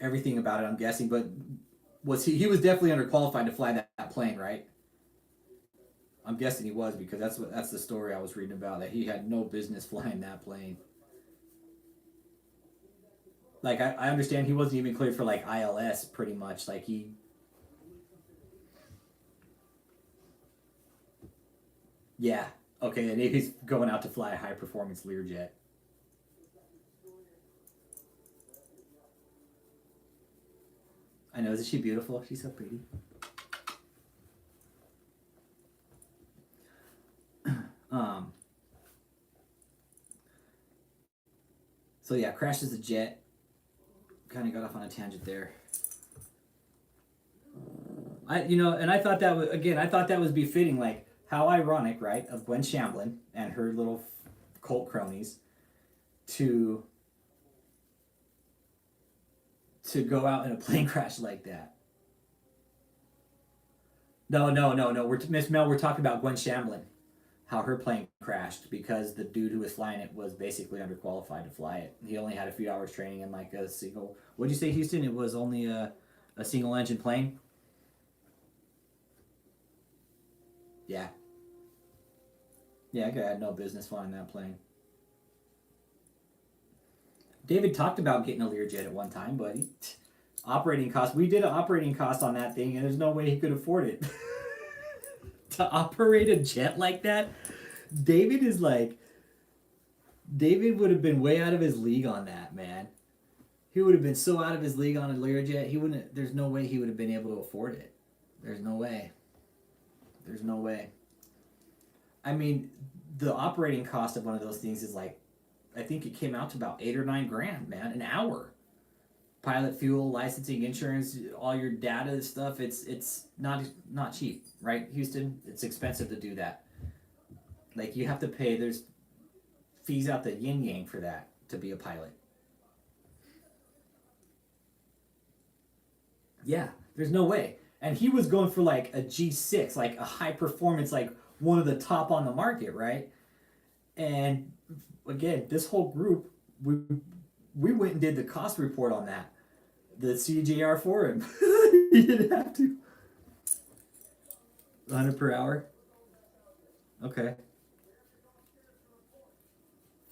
Everything about it, I'm guessing, but was he was definitely underqualified to fly that plane, right? I'm guessing he was because that's the story I was reading about, that he had no business flying that plane. Like I understand he wasn't even cleared for like ILS pretty much. Like he Yeah. Okay, and he's going out to fly a high performance Learjet. I know, isn't she beautiful? She's so pretty. Um so yeah, crashes a jet. Kind of got off on a tangent there. And I thought that was again. I thought that was befitting. Like how ironic, right, of Gwen Shamblin and her little cult cronies to go out in a plane crash like that. No, no, no, no. We're Miss Mel. We're talking about Gwen Shamblin. How her plane crashed because the dude who was flying it was basically underqualified to fly it. He only had a few hours training in like a single. What'd you say, Houston? It was only a single engine plane. Yeah. Yeah, I had no business flying that plane. David talked about getting a Learjet at one time, but operating cost. We did an operating cost on that thing, and there's no way he could afford it. To operate a jet like that, David is like, David would have been way out of his league on that, man. He would have been so out of his league on a Learjet. He wouldn't. There's no way he would have been able to afford it. There's no way. There's no way. I mean, the operating cost of one of those things is like, I think it came out to about 8 or 9 grand, man, an hour. Pilot fuel, licensing, insurance, all your data stuff. It's not cheap, right, Houston? It's expensive to do that. Like you have to pay. There's fees out the yin yang for that to be a pilot. Yeah, there's no way. And he was going for like a G6, like a high performance, like one of the top on the market, right? And again, this whole group, we went and did the cost report on that, the CJR for him. He didn't have to. 100 per hour. Okay.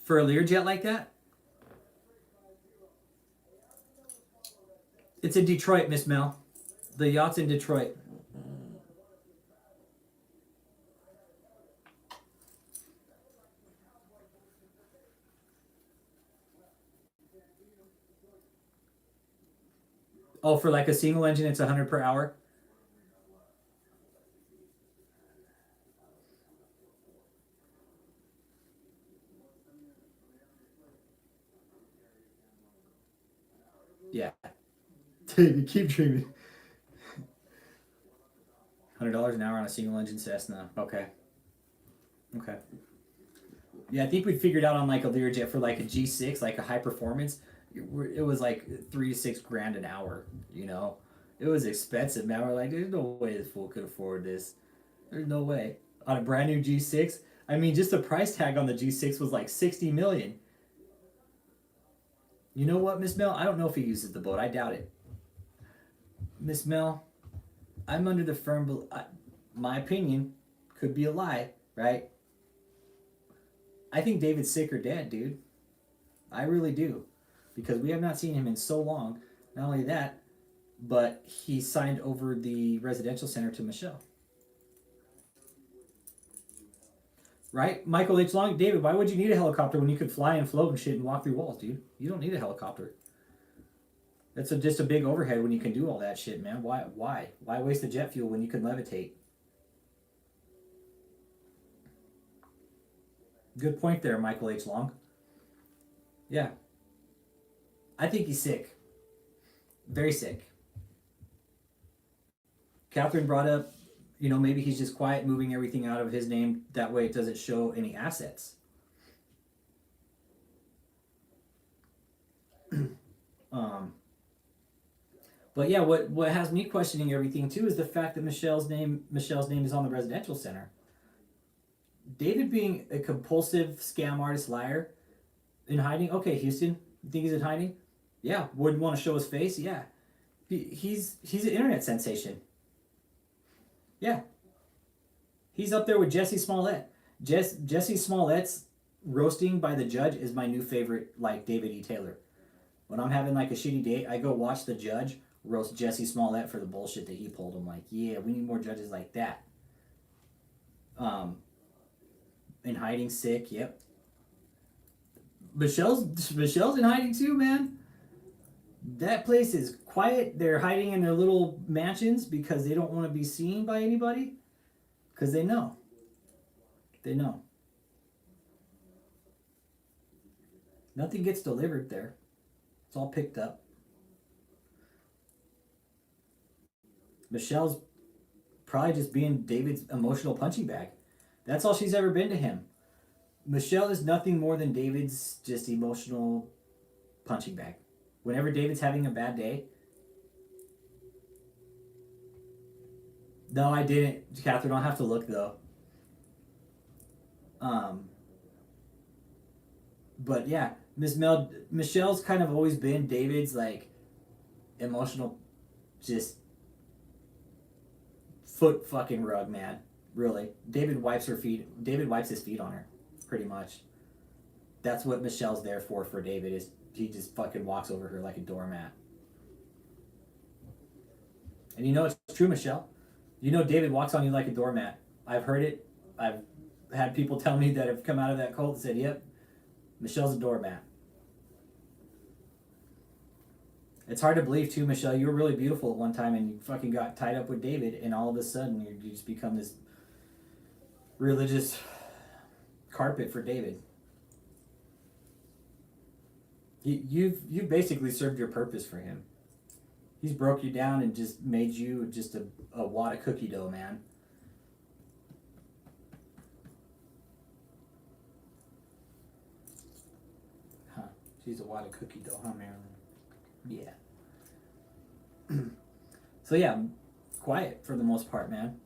For a Learjet like that, it's in Detroit, Miss Mel. The yacht's in Detroit. Oh, for like a single engine, it's 100 per hour. Yeah. Keep dreaming. $100 an hour on a single engine Cessna. Okay. Okay. Yeah, I think we figured out on like a Learjet for like a G6, like a high performance, it was like 3 to 6 grand an hour. You know, it was expensive. Man, we're like, there's no way this fool could afford this. There's no way on a brand new G6. I mean, just the price tag on the G6 was like 60 million. You know what, Miss Mel? I don't know if he uses the boat. I doubt it. Miss Mel, I'm under the firm. My opinion could be a lie, right? I think David's sick or dead, dude. I really do, because we have not seen him in so long. Not only that, but he signed over the residential center to Michelle. Right? Michael H. Long, David, why would you need a helicopter when you could fly and float and shit and walk through walls, dude? You don't need a helicopter. That's just a big overhead when you can do all that shit, man. Why waste the jet fuel when you can levitate? Good point there, Michael H. Long. Yeah. I think he's sick. Very sick. Catherine brought up, maybe he's just quiet, moving everything out of his name. That way it doesn't show any assets. But yeah, what has me questioning everything too is the fact that Michelle's name is on the residential center. David being a compulsive scam artist liar in hiding. Okay, Houston, you think he's in hiding? Yeah. Wouldn't want to show his face? Yeah. He's an internet sensation. Yeah. He's up there with Jesse Smollett. Jesse Smollett's roasting by the judge is my new favorite, like David E. Taylor. When I'm having like a shitty day, I go watch the judge roast Jesse Smollett for the bullshit that he pulled. I'm like, yeah, we need more judges like that. In hiding, sick. Yep. Michelle's in hiding too, man. That place is quiet. They're hiding in their little mansions because they don't want to be seen by anybody. Because they know. They know. Nothing gets delivered there. It's all picked up. Michelle's probably just being David's emotional punching bag. That's all she's ever been to him. Michelle is nothing more than David's just emotional punching bag. Whenever David's having a bad day. No, I didn't, Catherine. I'll have to look though. But yeah, Michelle's kind of always been David's like emotional, just foot fucking rug, man. Really, David wipes his feet on her, pretty much. That's what Michelle's there for David. Is he just fucking walks over her like a doormat. And it's true, Michelle. David walks on you like a doormat. I've heard it. I've had people tell me that have come out of that cult and said, yep, Michelle's a doormat. It's hard to believe too, Michelle. You were really beautiful at one time and you fucking got tied up with David, and all of a sudden you just become this religious carpet for David. You've basically served your purpose for him. He's broke you down and just made you just a wad of cookie dough, man. Huh. She's a wad of cookie dough, huh, Marilyn? Yeah. So yeah, quiet for the most part, man.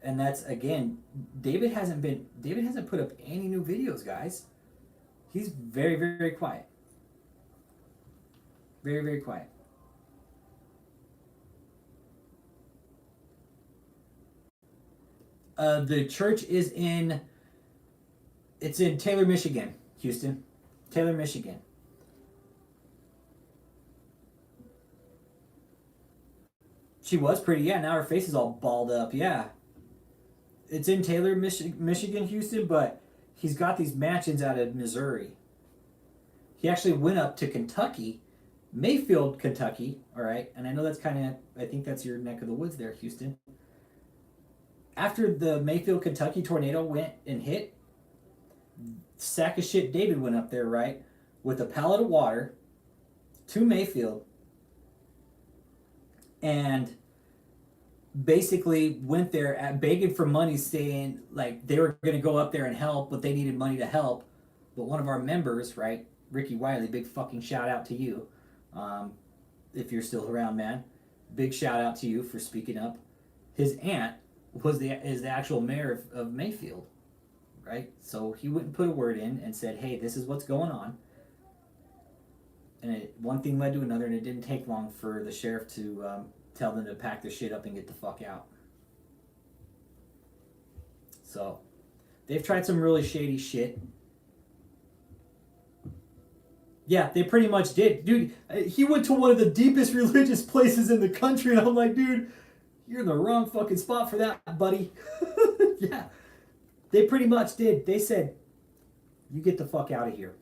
And that's, again, David hasn't put up any new videos, guys. He's very, very quiet. Very, very quiet. The church is in Taylor, Michigan, Houston. Taylor, Michigan. She was pretty, yeah. Now her face is all balled up, yeah. It's in Taylor, Michigan, Houston, but he's got these mansions out of Missouri. He actually went up to Kentucky Mayfield, Kentucky, all right, and I know that's kind of, I think that's your neck of the woods there, Houston. After the Mayfield, Kentucky tornado went and hit, sack of shit David went up there, right, with a pallet of water to Mayfield and basically went there at begging for money, saying like they were going to go up there and help, but they needed money to help. But one of our members, right, Ricky Wiley, big fucking shout out to you, um, if you're still around, man. Big shout out to you for speaking up. His aunt is the actual mayor of Mayfield, right? So he went and put a word in and said, "Hey, this is what's going on." And one thing led to another, and it didn't take long for the sheriff to tell them to pack their shit up and get the fuck out. So they've tried some really shady shit. Yeah, they pretty much did. Dude, he went to one of the deepest religious places in the country, and I'm like, dude, you're in the wrong fucking spot for that, buddy. Yeah, they pretty much did. They said, you get the fuck out of here.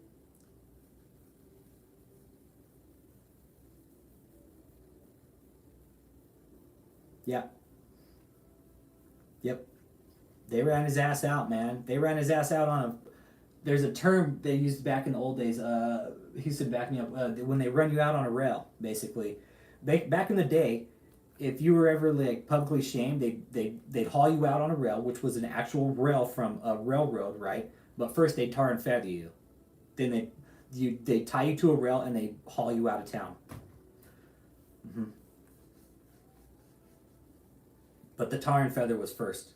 Yeah. Yep. They ran his ass out, man. They ran his ass out on a. There's a term they used back in the old days. Houston, back me up. When they run you out on a rail, basically. Back in the day, if you were ever like publicly shamed, they'd haul you out on a rail, which was an actual rail from a railroad, right? But first they'd tar and feather you. Then they tie you to a rail and they haul you out of town. Mm-hmm. But the tar and feather was first.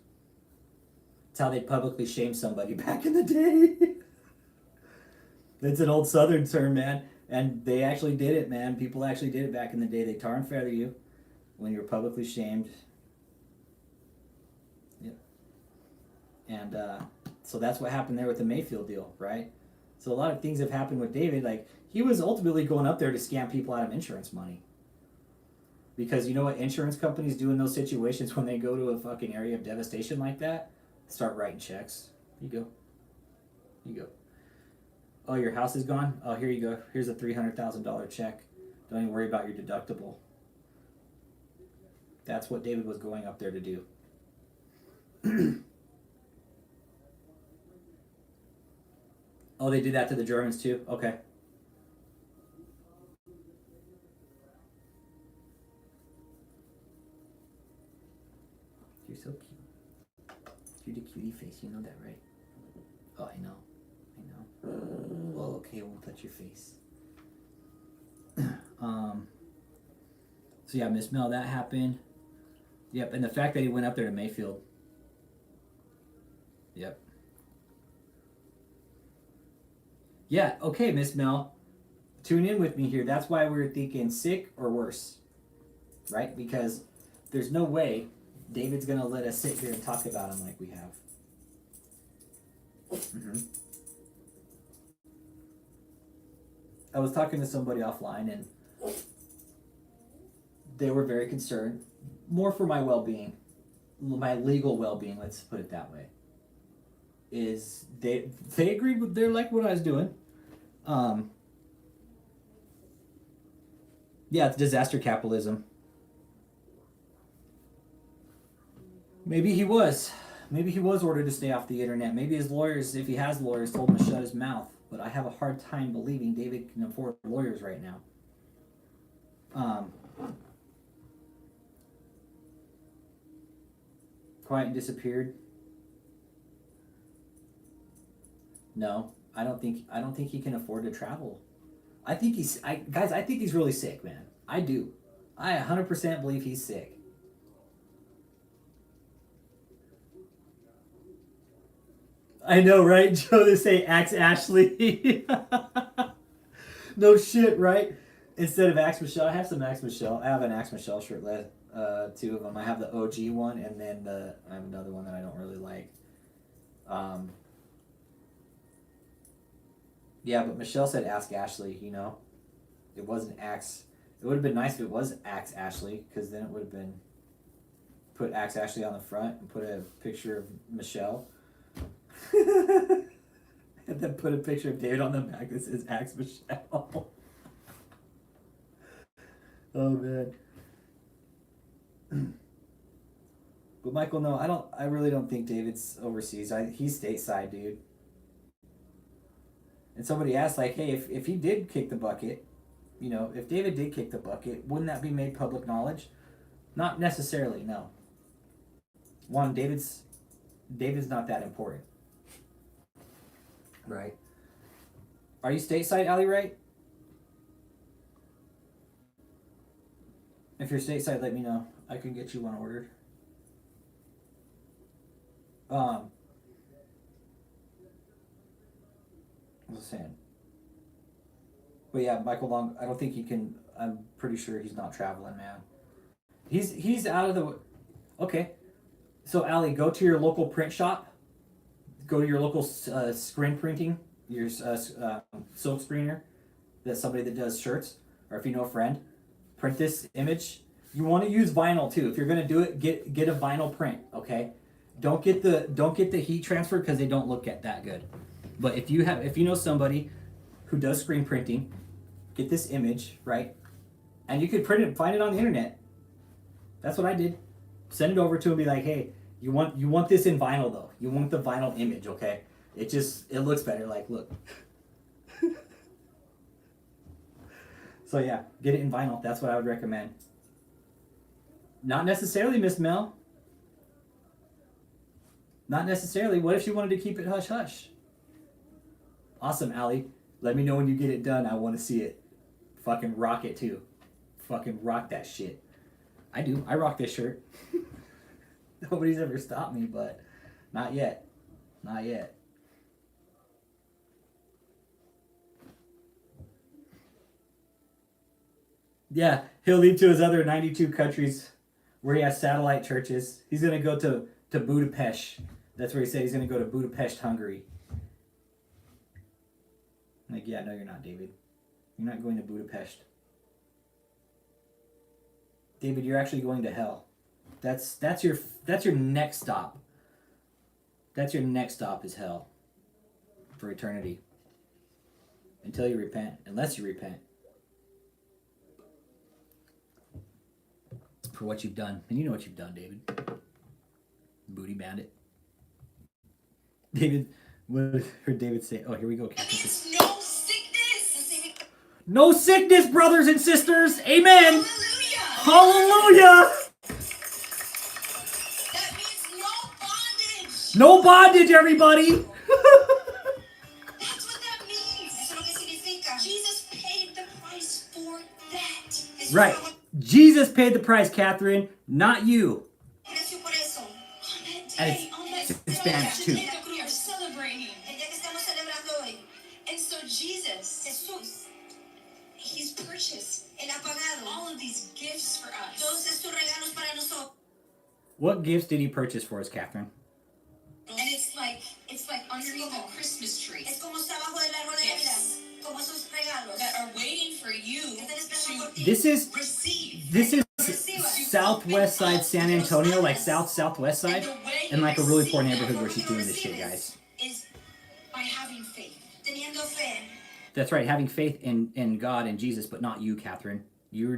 That's how they publicly shamed somebody back in the day. It's an old Southern term, man. And they actually did it, man. People actually did it back in the day. They tar and feather you when you're publicly shamed. Yep. And so that's what happened there with the Mayfield deal, right? So a lot of things have happened with David. Like, he was ultimately going up there to scam people out of insurance money. Because you know what insurance companies do in those situations when they go to a fucking area of devastation like that? Start writing checks. You go. You go. Oh, your house is gone? Oh, here you go. Here's a $300,000 check. Don't even worry about your deductible. That's what David was going up there to do. Oh, they did that to the Germans too? Okay. You're so cute. Cutie cutie face, you know that, right? Oh, I know. I know. Well, okay, I won't touch your face. So yeah, Miss Mel, that happened. Yep, and the fact that he went up there to Mayfield. Yep. Yeah, okay, Miss Mel. Tune in with me here. That's why we were thinking sick or worse. Right? Because there's no way David's gonna let us sit here and talk about him like we have. Mm-hmm. I was talking to somebody offline and they were very concerned, more for my well-being, my legal well-being. Let's put it that way. Is they agreed with they liked what I was doing. Yeah, it's disaster capitalism. Maybe he was. Maybe he was ordered to stay off the internet. Maybe his lawyers, if he has lawyers, told him to shut his mouth. But I have a hard time believing David can afford lawyers right now. Quiet and disappeared. No, I don't think he can afford to travel. I think guys, I think he's really sick, man. I do. I 100% believe he's sick. I know, right? Joe, they say Axe Ashley. No shit, right? Instead of Axe Michelle, I have some Axe Michelle. I have an Axe Michelle shirtlet. Two of them. I have the OG one, and then I have another one that I don't really like. Um, yeah, but Michelle said Ask Ashley. You know, it wasn't Axe. It would have been nice if it was Axe Ashley, because then it would have been put Axe Ashley on the front and put a picture of Michelle. And then put a picture of David on the back that says Axe Michelle. Oh man. But Michael, no, I really don't think David's overseas. He's stateside, dude. And somebody asked, like, hey, if he did kick the bucket, you know, if David did kick the bucket, wouldn't that be made public knowledge? Not necessarily, no. One, David's not that important. Right. Are you stateside, Ali Ray? If you're stateside, let me know. I can get you one ordered. What was I saying? But yeah, Michael Long, I don't think he can. I'm pretty sure he's not traveling, man. He's out of the. Okay, so Ali, go to your local print shop. Go to your local screen printing, your silk screener. That's somebody that does shirts, or if you know a friend, print this image. You want to use vinyl too. If you're gonna do it, get a vinyl print. Okay, don't get the heat transfer because they don't look that good. But if you know somebody who does screen printing, get this image, right? And you could print it, find it on the internet. That's what I did. Send it over to him, be like, hey, you want this in vinyl though. You want the vinyl image, okay? It looks better, like, look. So yeah, get it in vinyl. That's what I would recommend. Not necessarily, Miss Mel. Not necessarily. What if she wanted to keep it hush hush? Awesome, Allie. Let me know when you get it done. I want to see it. Fucking rock it too. Fucking rock that shit. I do. I rock this shirt. Nobody's ever stopped me, but not yet. Not yet. Yeah, he'll leave to his other 92 countries where he has satellite churches. He's going to go to Budapest. That's where he said he's going to go to Budapest, Hungary. I'm like, yeah, no, you're not, David. You're not going to Budapest. David, you're actually going to hell. That's your next stop. That's your next stop is hell. For eternity. Until you repent. Unless you repent. For what you've done. And you know what you've done, David. Booty bandit. David, what heard David say? Oh, here we go, Captain. No sickness. No sickness, brothers and sisters. Amen. Hallelujah. Hallelujah. That means no bondage. No bondage, everybody. That's what that means. Eso es lo que significa. Jesus paid the price for that. Right. Jesus paid the price, Catherine, not you. Precio por eso. And it's in Spanish too. We are celebrating. El día que estamos celebrando hoy. And so Jesus, Jesús, he's purchased. Él ha pagado all of these gifts for us. Todos estos regalos para nosotros. What gifts did he purchase for us, Catherine? And it's like underneath the Christmas tree. Es como está bajo el árbol de Navidad. Como esos regalos that are waiting for you to This is receive. southwest side San Antonio, like southwest side, and like a really poor neighborhood where she's doing this shit, guys. Is by having faith. Teniendo fe. That's right, having faith in God and Jesus, but not you, Catherine. You're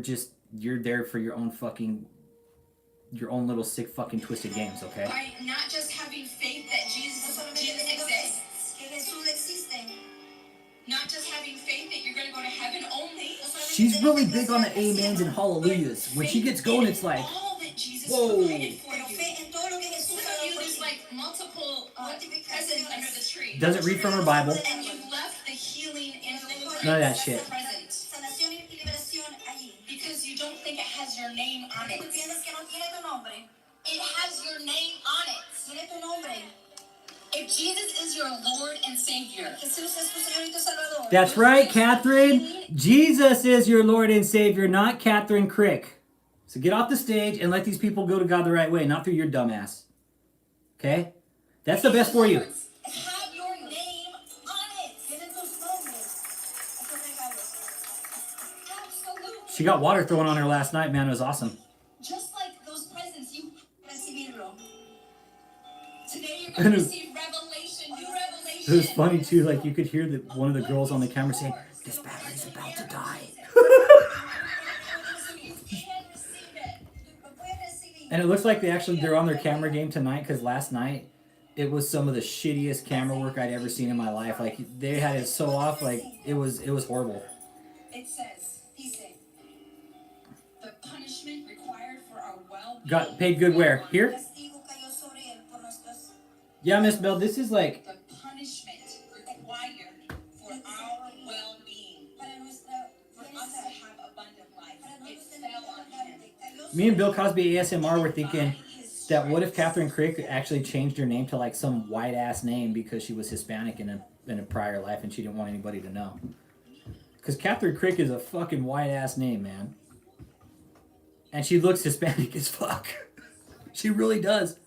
there for your own little sick fucking twisted games, okay? By not just having faith that Jesus exists. Not just having faith that you're going to go to heaven only. She's really big on the amens and hallelujahs. When she gets going, it's like, whoa. There's like multiple presents under the tree. Doesn't read from her Bible. And you've left the healing and deliverance. None of that shit. Because you don't think it has your name on it. It has your name on it. If Jesus is your Lord and Savior. That's right, Catherine. Jesus is your Lord and Savior, not Catherine Crick. So get off the stage and let these people go to God the right way, not through your dumbass. Okay? That's the best for you. Have your name on it. Absolutely. She got water thrown on her last night, man. It was awesome. Just like those presents, you recibirlo. Today you're going to receive revelation, new revelation. It was funny too, like you could hear one of the girls on the camera saying, "This battery's about to die." And it looks like they're on their camera game tonight, because last night it was some of the shittiest camera work I'd ever seen in my life. Like they had it so off, like it was horrible. It says, dice, the punishment required for our well-being. Got paid good where? Here? Yeah, Miss Bell, this is like The punishment required for our well-being, for us to have abundant life. It fell on him. me and Bill Cosby ASMR were thinking that what if Catherine Crick actually changed her name to like some white ass name because she was Hispanic in a prior life and she didn't want anybody to know. Because Catherine Crick is a fucking white ass name, man. And she looks Hispanic as fuck. She really does.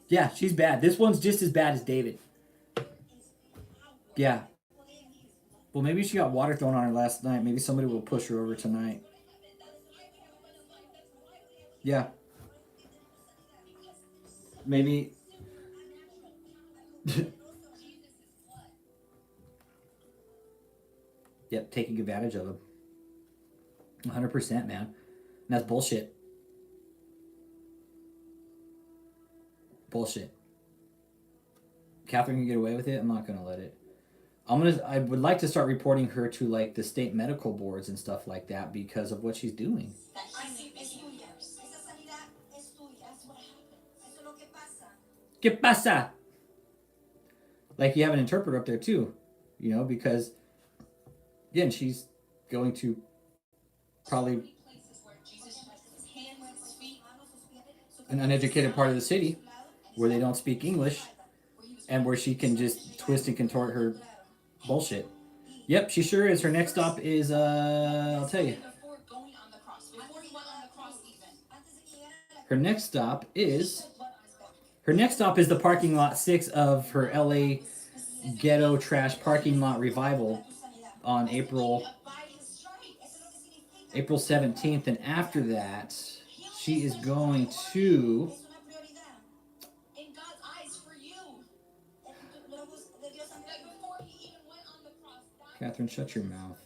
Yeah, she's bad. This one's just as bad as David. Yeah. Well, maybe she got water thrown on her last night. Maybe somebody will push her over tonight. Yeah. Maybe. Yep, taking advantage of him. 100%, man. And that's bullshit. Bullshit. Catherine can get away with it. I'm not gonna let it. I would like to start reporting her to like the state medical boards and stuff like that because of what she's doing. ¿Qué pasa? Like you have an interpreter up there too, you know, because again, she's going to probably an uneducated part of the city where they don't speak English and where she can just twist and contort her bullshit. Yep, she sure is. Her next stop is, I'll tell you. Her next stop is the parking lot 6 of her LA ghetto trash parking lot revival on April 17th. And after that, she is going to... Catherine, shut your mouth.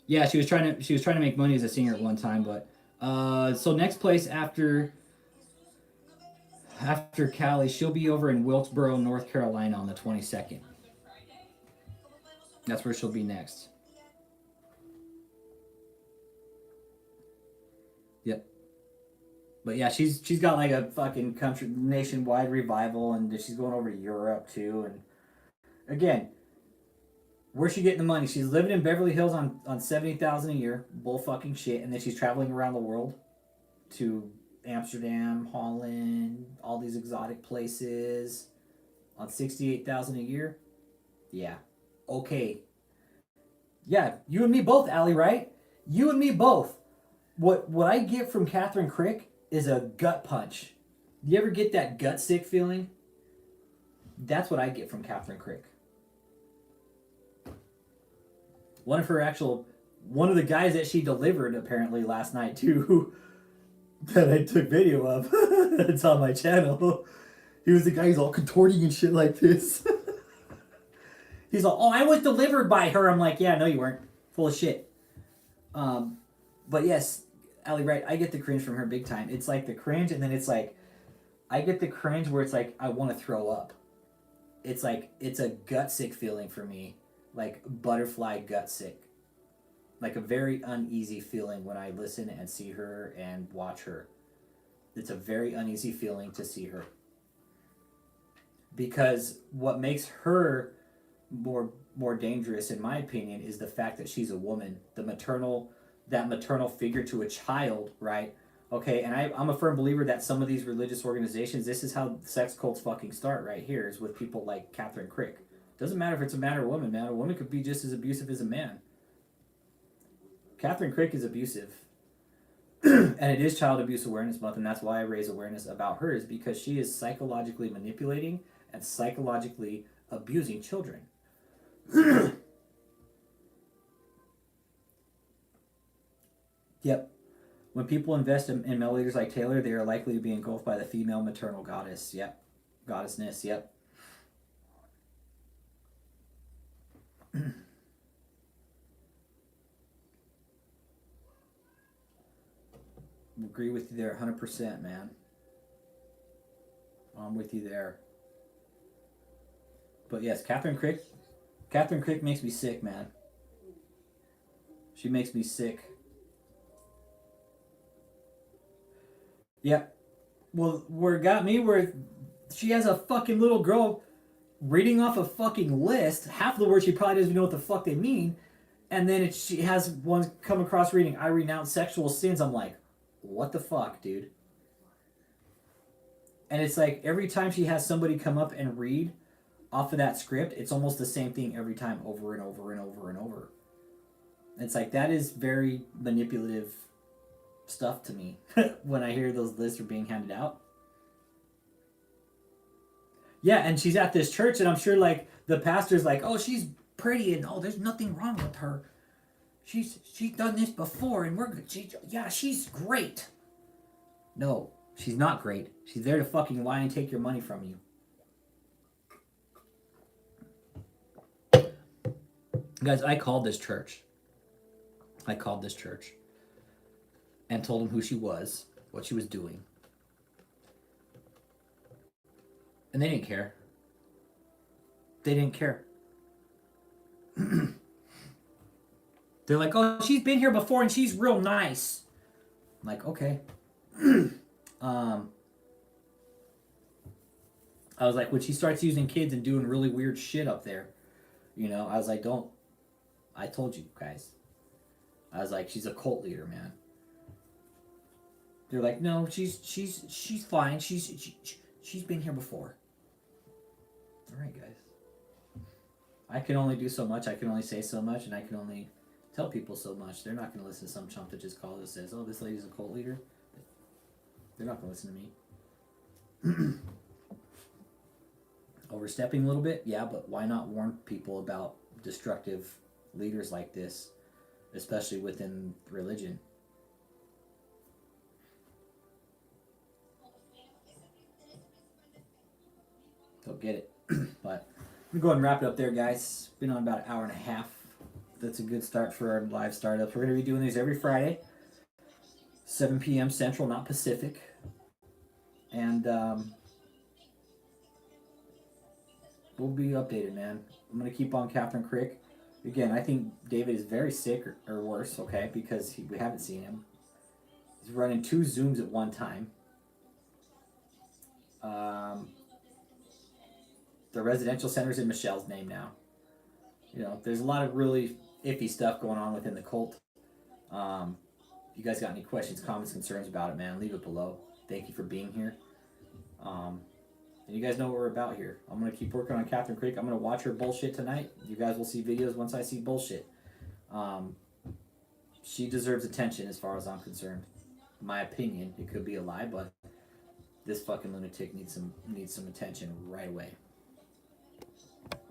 Yeah, she was trying to make money as a singer at one time, but so next place after Cali, she'll be over in Wilkesboro, North Carolina on the 22nd. That's where she'll be next. Yep. But yeah, she's got like a fucking country nationwide revival, and she's going over to Europe too. And again, where's she getting the money? She's living in Beverly Hills on $70,000 a year, bull fucking shit, and then she's traveling around the world to Amsterdam, Holland, all these exotic places on $68,000 a year. Yeah. Okay. Yeah, you and me both, Allie, right? You and me both. What I get from Catherine Crick is a gut punch. You ever get that gut sick feeling? That's what I get from Catherine Crick. One of the guys that she delivered apparently last night too, that I took video of. It's on my channel. He was the guy who's all contorting and shit like this. He's like, oh, I was delivered by her. I'm like, yeah, no, you weren't. Full of shit. But yes, Allie, right, I get the cringe from her big time. It's like the cringe, and then it's like, I get the cringe where it's like, I want to throw up. It's like, it's a gut sick feeling for me. Like butterfly gut sick. Like a very uneasy feeling when I listen and see her and watch her. It's a very uneasy feeling to see her. Because what makes her more dangerous, in my opinion, is the fact that she's a woman. That maternal figure to a child, right? Okay, and I'm a firm believer that some of these religious organizations, this is how sex cults fucking start right here, is with people like Catherine Crick. Doesn't matter if it's a man or a woman, man. A woman could be just as abusive as a man. Catherine Crick is abusive. And it is Child Abuse Awareness Month, and that's why I raise awareness about her, is because she is psychologically manipulating and psychologically abusing children. Yep. When people invest in male leaders like Taylor, they are likely to be engulfed by the female maternal goddess. Yep. Goddessness, yep. Agree with you there 100%, man. I'm with you there. But yes, Catherine Crick makes me sick, man. She makes me sick. Yep. Well, where it got me, where she has a fucking little girl reading off a fucking list. Half the words she probably doesn't even know what the fuck they mean. And then she has one come across reading, I renounce sexual sins. I'm like, what the fuck, dude? And it's like every time she has somebody come up and read off of that script, it's almost the same thing every time, over and over and over and over. It's like, that is very manipulative stuff to me when I hear those lists are being handed out. Yeah, and she's at this church, and I'm sure like the pastor's like, oh, she's pretty, and oh, there's nothing wrong with her. She's done this before, and we're good. She's great. No, she's not great. She's there to fucking lie and take your money from you. Guys, I called this church. And told them who she was, what she was doing. And they didn't care. They're like, oh, she's been here before and she's real nice. I'm like, okay. I was like, when she starts using kids and doing really weird shit up there, I was like, don't. I told you guys. I was like, she's a cult leader, man. They're like, no, she's fine. She's been here before. All right, guys. I can only do so much. I can only say so much, and I can only tell people so much. They're not going to listen to some chump that just calls and says, oh, this lady's a cult leader. They're not going to listen to me. Overstepping a little bit? Yeah, but why not warn people about destructive leaders like this, especially within religion? Don't get it. But I'm going to go ahead and wrap it up there, guys. Been on about an hour and a half. That's a good start for our live startups. We're going to be doing these every Friday, 7 p.m. Central, not Pacific. And we'll be updated, man. I'm going to keep on Catherine Crick. Again, I think David is very sick or worse, okay, because we haven't seen him. He's running 2 Zooms at one time. The residential center's in Michelle's name now. There's a lot of really iffy stuff going on within the cult. If you guys got any questions, comments, concerns about it, man, leave it below. Thank you for being here. And you guys know what we're about here. I'm going to keep working on Catherine Crick. I'm going to watch her bullshit tonight. You guys will see videos once I see bullshit. She deserves attention as far as I'm concerned. My opinion. It could be a lie, but this fucking lunatic needs some attention right away.